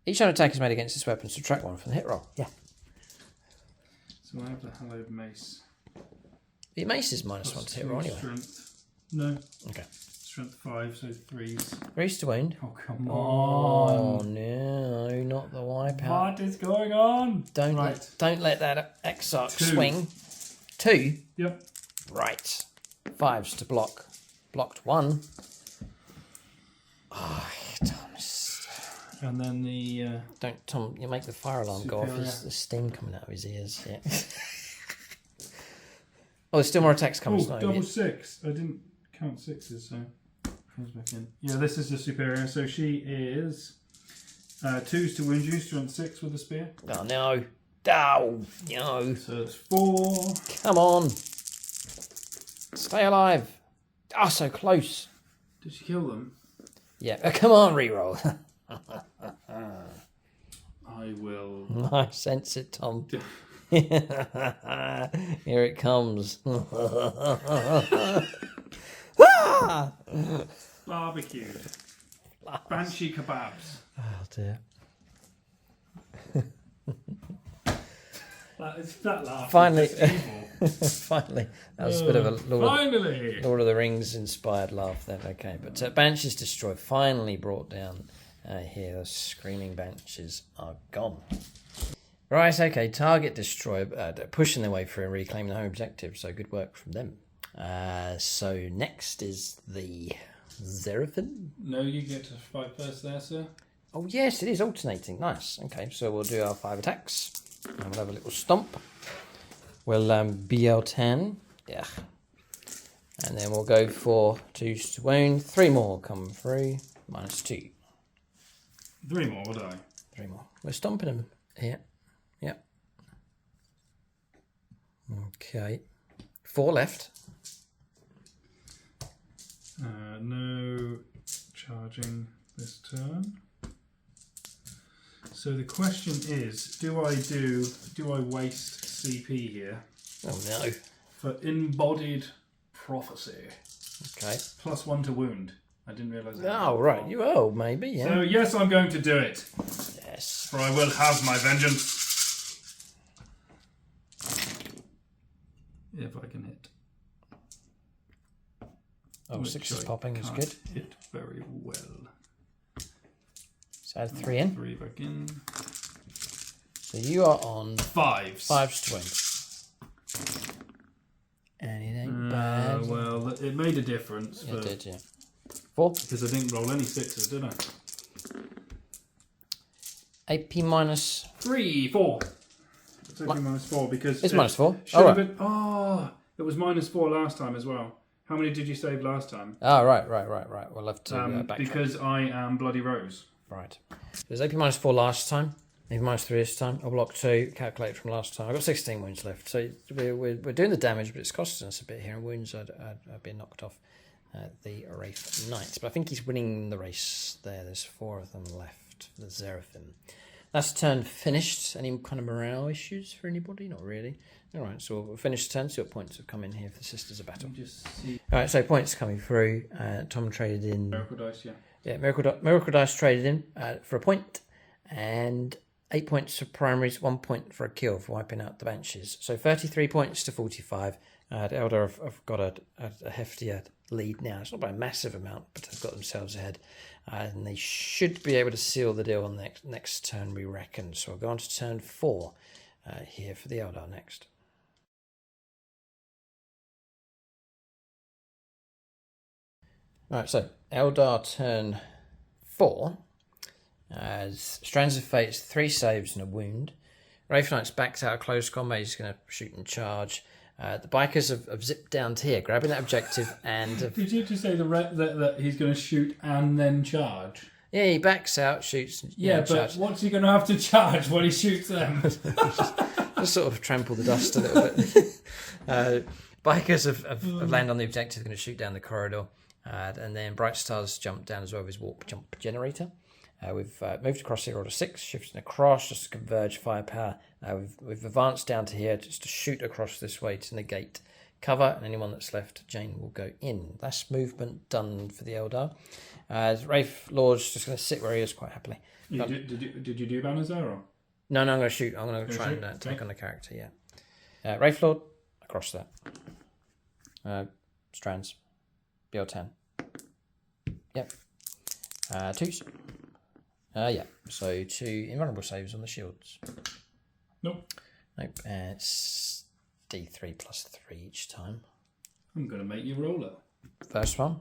A: Each attack is made against this weapon. Subtract 1 from the hit roll. Yeah.
B: So I have the hallowed mace.
A: The mace is minus 1 to hit roll anyway.
B: Strength. No.
A: Okay.
B: Strength 5, so 3s.
A: Raise to wound.
B: Oh, come
A: Oh
B: on.
A: no, not the wipeout.
B: What is going on?
A: Don't let that X-Arc swing. 2.
B: Yep.
A: Right. 5s to block. Blocked 1. Oh, Tom's...
B: And then the...
A: Don't, Tom, you make the fire alarm go off.
B: Superior.
A: There's steam coming out of his ears. Yeah. Oh, there's still more attacks coming.
B: Oh, double 6. I didn't count 6s, so... Comes back in. Yeah, this is the superior. So she is 2s to wound you, strength 6 with a spear.
A: Oh, no. Oh, no.
B: So it's 4.
A: Come on. Stay alive. Oh, so close.
B: Did she kill them?
A: Yeah. Come on, reroll.
B: I will...
A: I sense it, Tom. Here it comes. Ah!
B: Barbecued. Banshee kebabs.
A: Oh dear.
B: That laugh.
A: Finally,
B: is evil.
A: finally, that was a bit of a
B: Finally.
A: Lord of the Rings inspired laugh then. Okay, but Banshees destroyed. Finally brought down here. The screaming Banshees are gone. Right, okay, target destroyed. They're pushing their way through and reclaiming the home objective. So good work from them. So next is the Zeraphim.
B: No, you get to fight first there, sir.
A: Oh yes, it is alternating. Nice. Okay, so we'll do our 5 attacks. And we'll have a little stomp. We'll BL10. Yeah. And then we'll go for 2s to wound. 3 more come through. Minus 2.
B: 3 more, would I?
A: 3 more. We're stomping them here. Yep. Okay. 4 left.
B: No charging this turn. So the question is, do I waste CP here?
A: Oh no.
B: For embodied prophecy.
A: Okay.
B: Plus 1 to wound. I didn't realise that.
A: Oh right. You will maybe, yeah.
B: So yes, I'm going to do it.
A: Yes.
B: For I will have my vengeance. If I can hit.
A: Oh,
B: Which
A: 6 is
B: I
A: popping is
B: can't
A: good.
B: Hit very well.
A: So add 3 in.
B: 3 back in.
A: So you are on
B: 5s.
A: 5s to win. And it ain't bad.
B: Well, it made a difference.
A: It did, yeah. 4.
B: Because I didn't roll any 6s, did I?
A: AP minus
B: 3, 4. It's AP minus 4 because...
A: It's minus 4.
B: Should
A: Oh,
B: have
A: right.
B: been... Oh, it was minus 4 last time as well. How many did you save last time?
A: Oh, right. We'll have to backtrack.
B: Because I am Bloody Rose.
A: Right. So it was AP minus 4 last time. AP minus 3 this time. I blocked 2. Calculate from last time. I've got 16 wounds left. So we're doing the damage, but it's costing us a bit here. And wounds I've been knocked off the Wraith Knights. But I think he's winning the race there. There's 4 of them left for the Zeraphim. That's turn finished. Any kind of morale issues for anybody? Not really. All right, so we'll finish the turn, see what points have come in here for the Sisters of Battle.
B: Just see.
A: All right, so points coming through. Tom traded in...
B: Miracle dice, yeah.
A: Yeah, Miracle Dice traded in for a point, and 8 points for primaries, 1 point for a kill for wiping out the Banshees. So 33 points to 45. Eldar have got a heftier lead now. It's not by a massive amount, but they've got themselves ahead. And they should be able to seal the deal on the next turn, we reckon. So we'll go on to turn 4 here for the Eldar next. Right, so Eldar turn 4. As Strands of Fate's 3 saves and a wound. Wraith Knight's backed out of close combat. He's going to shoot and charge. The bikers have zipped down to here, grabbing that objective and...
B: Did you just say that he's going to shoot and then charge?
A: Yeah, he backs out, shoots...
B: Yeah, but charge. What's he going to have to charge when he shoots them?
A: just sort of trample the dust a little bit. Bikers have landed on the objective, going to shoot down the corridor. And then Bright Star's jumped down as well with his warp jump generator. We've moved across here, order 6, shifting across just to converge firepower. We've advanced down to here just to shoot across this way to negate cover, and anyone that's left, Jane will go in. That's movement done for the Eldar. Wraith Lord's just going to sit where he is quite happily.
B: Did you do banners there? Or?
A: No, I'm going to shoot. I'm going to try and take on the character, yeah. Wraith Lord, across that. Strands, BL10. Yep. 2s. Yeah, so 2 invulnerable saves on the shields.
B: Nope.
A: And it's D3 plus 3 each time.
B: I'm going to make you roll it.
A: First one,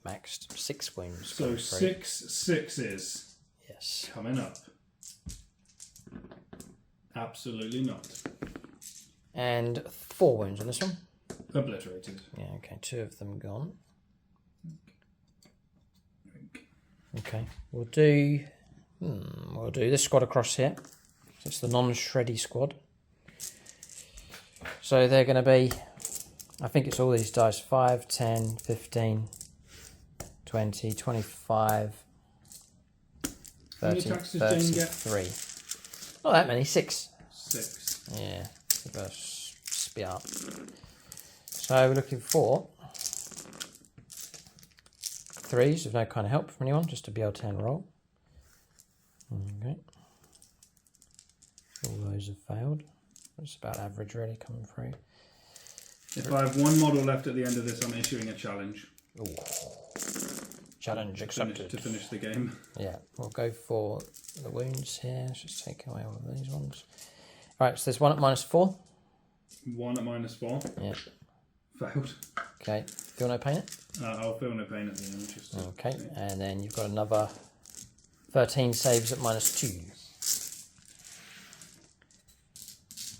A: maxed 6 wounds.
B: So 6 sixes.
A: Yes.
B: Coming up. Absolutely not.
A: And 4 wounds on this one.
B: Obliterated.
A: Yeah, okay, 2 of them gone. Okay, we'll do this squad across here. So it's the non-shreddy squad. So they're going to be, I think it's all these dice, 5, 10, 15, 20, 25, 30, 33. Not that many, 6.
B: 6.
A: Yeah, give us spit up. So we're looking for 3s with no kind of help from anyone, just a BL10 roll. Okay. All those have failed. It's about average really coming through.
B: If I have 1 model left at the end of this, I'm issuing a challenge.
A: Ooh. Challenge accepted.
B: To finish the game.
A: Yeah, we'll go for the wounds here. Let's just take away all of these ones. Right, so there's 1 at -4.
B: 1 at -4.
A: Yeah.
B: Failed.
A: Okay, feel no pain it?
B: I'll feel no pain at the end. Just
A: okay, and then you've got another 13 saves at -2.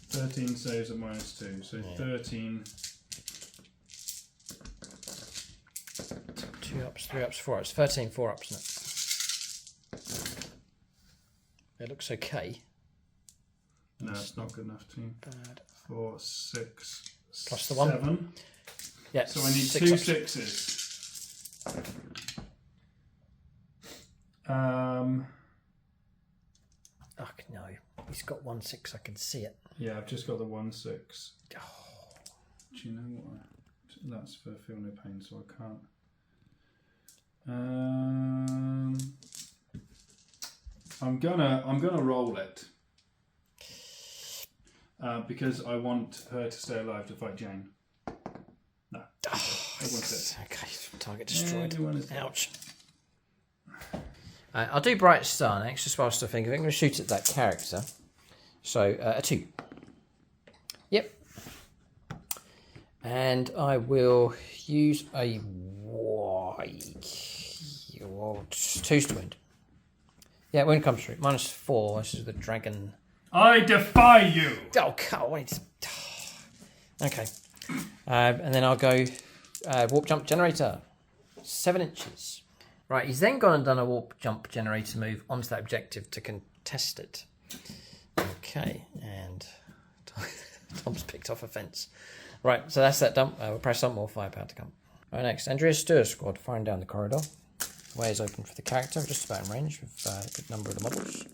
B: 13 saves at -2, so yeah. 13.
A: 2 ups, 3 ups, 4 ups. 13 4 ups, isn't it? It looks okay.
B: No, it's not good enough. 2,
A: bad.
B: 4, 6,
A: plus the 1.
B: 7.
A: Yeah.
B: So I need 2 6s.
A: Oh, no. He's got 1 6. I can see it.
B: Yeah, I've just got the 1 6.
A: Oh.
B: Do you know what? That's for feel no pain, so I can't. I'm gonna roll it because I want her to stay alive to fight Jane. No,
A: Okay, target destroyed. Ouch. I'll do Bright Star next, just whilst I think of it. I'm going to shoot at that character. So, a 2. Yep. And I will use a 2 to wound. Yeah, wound comes through. -4. This is the dragon.
B: I defy you!
A: Oh, wait. Okay. And then I'll go warp jump generator. 7 inches. Right, he's then gone and done a warp jump generator move onto that objective to contest it. Okay, and Tom's picked off a fence. Right, so that's that dump. We'll press on, more firepower to come. Right, next, Andrea's Stir Squad firing down the corridor. Way is open for the character, just about in range with a good number of the models.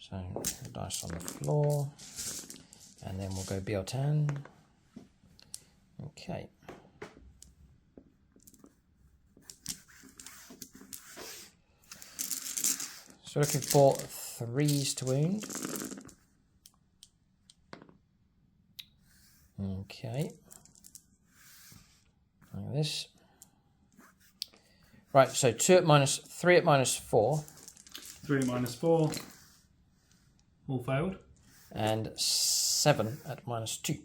A: So dice on the floor, and then we'll go Biotan. Okay. So looking for 3s to wound. Okay. Like this. Right, so 2 at minus, 3 at -4.
B: 3 at -4. All failed.
A: And 7 at -2.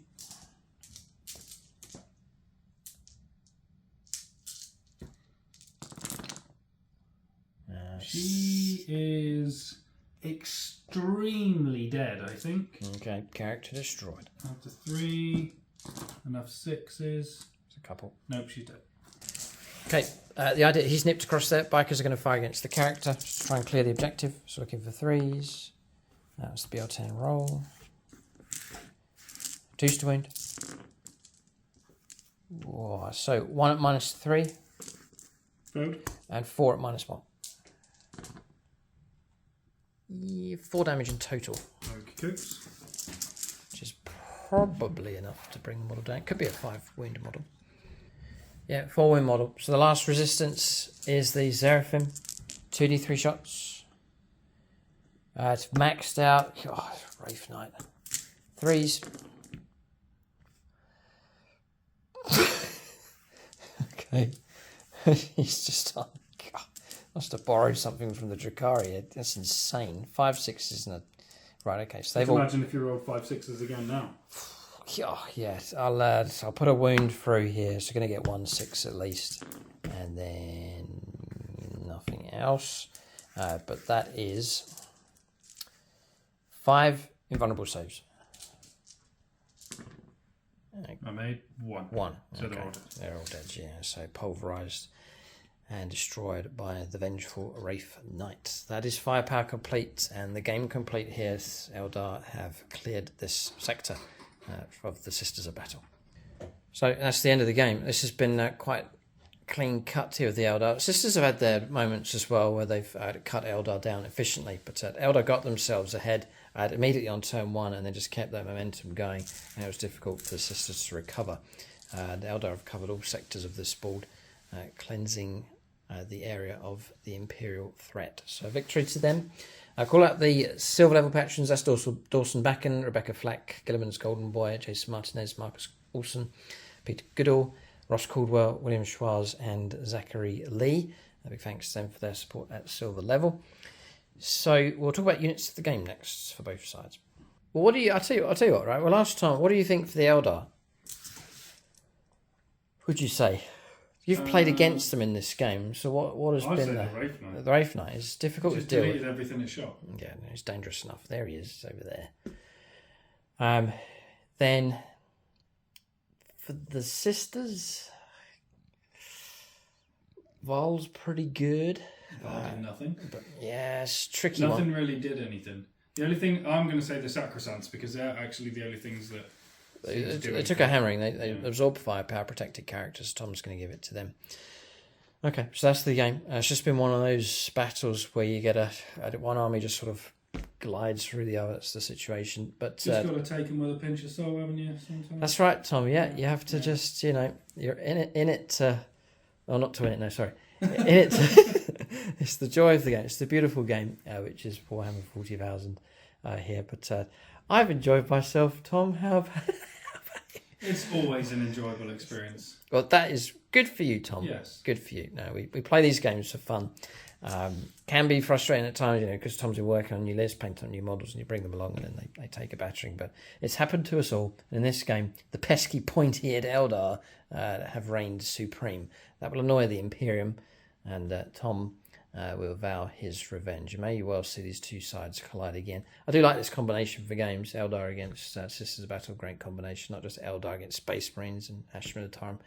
B: She is extremely dead, I think.
A: Okay, character destroyed.
B: After 3, enough 6s.
A: There's a couple.
B: Nope, she's dead.
A: Okay, the idea, he's nipped across there. Bikers are going to fire against the character just to try and clear the objective. So looking for 3s. That was the BL10 roll. 2s to wound. Whoa, so 1 at -3.
B: Failed.
A: And 4 at -1. 4 damage in total.
B: Okay.
A: Which is probably enough to bring the model down. Could be a 5 wound model. Yeah, 4 wound model. So the last resistance is the Seraphim. 2d3 shots. It's maxed out. Oh, Wraith Knight. 3s. Okay. He's just on. God, must have borrowed something from the Drakkari. That's insane. 5 6s isn't it? Right, okay. So they've all.
B: Imagine if you rolled 5 6s again now.
A: Oh, yes, I'll put a wound through here. So going to get 1 6 at least. And then nothing else. But that is 5 invulnerable saves.
B: I made 1.
A: 1.
B: So
A: okay. They're all dead, yeah. So pulverised and destroyed by the vengeful Wraith Knight. That is firepower complete, and the game complete here. Eldar have cleared this sector of the Sisters of Battle. So that's the end of the game. This has been quite clean cut here with the Eldar. Sisters have had their moments as well where they've cut Eldar down efficiently, but Eldar got themselves ahead immediately on turn 1 and then just kept that momentum going, and it was difficult for the Sisters to recover. The Eldar have covered all sectors of this board, cleansing the area of the Imperial threat. So victory to them. Call out the silver level patrons. That's Dawson Backen, Rebecca Flack, Gilliman's Golden Boy, Jason Martinez, Marcus Olsen, Peter Goodall, Ross Caldwell, William Schwaz, and Zachary Lee. A big thanks to them for their support at silver level. So we'll talk about units of the game next for both sides. Well, what do you? I'll tell you what. Right. Well, last time, what do you think for the Eldar? Would you say? You've played against them in this game, so what has been
B: the Wraith Knight?
A: The Wraith Knight is difficult to deal with.
B: Deleted everything it shot.
A: Yeah, no, it's dangerous enough. There he is, over there. Then for the Sisters, Vol's pretty good.
B: Vol did nothing.
A: But yeah, it's a tricky
B: Nothing
A: one.
B: really did anything. The only thing I'm going to say the Sacrosancts, because they're actually the only things that.
A: They took a hammering. They absorbed firepower, protected characters. Tom's going to give it to them. Okay, so that's the game. It's just been one of those battles where you get one army just sort of glides through the other. That's the situation. But
B: just got to take them with a pinch of salt, haven't you? Sometimes?
A: That's right, Tom. Yeah, you have to just, you're in it. Oh, not to win it. No, sorry. In it. It's the joy of the game. It's the beautiful game, which is Warhammer 40,000 here. But I've enjoyed myself, Tom. How about?
B: It's always an enjoyable experience.
A: Well, that is good for you, Tom.
B: Yes.
A: Good for you. No, we play these games for fun. Can be frustrating at times, because Tom's been working on new lists, painting on new models, and you bring them along and then they take a battering. But it's happened to us all. In this game, the pesky pointy-eared Eldar have reigned supreme. That will annoy the Imperium, and Tom will vow his revenge. You may well see these two sides collide again. I do like this combination for games. Eldar against Sisters of Battle, great combination. Not just Eldar against Space Marines and Ashman Atarim,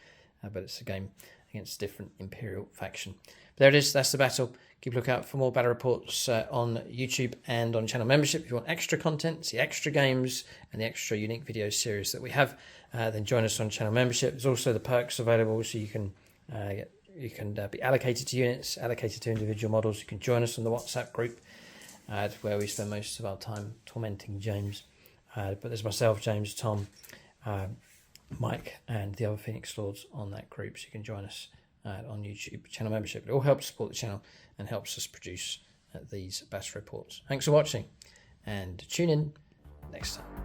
A: but it's a game against different Imperial faction. But there it is. That's the battle. Keep a lookout for more battle reports on YouTube and on channel membership. If you want extra content, see extra games and the extra unique video series that we have, then join us on channel membership. There's also the perks available, so you can be allocated to units, allocated to individual models. You can join us on the WhatsApp group, where we spend most of our time tormenting James. But there's myself, James, Tom, Mike, and the other Phoenix Lords on that group, so you can join us on YouTube channel membership. It all helps support the channel and helps us produce these battle reports. Thanks for watching, and tune in next time.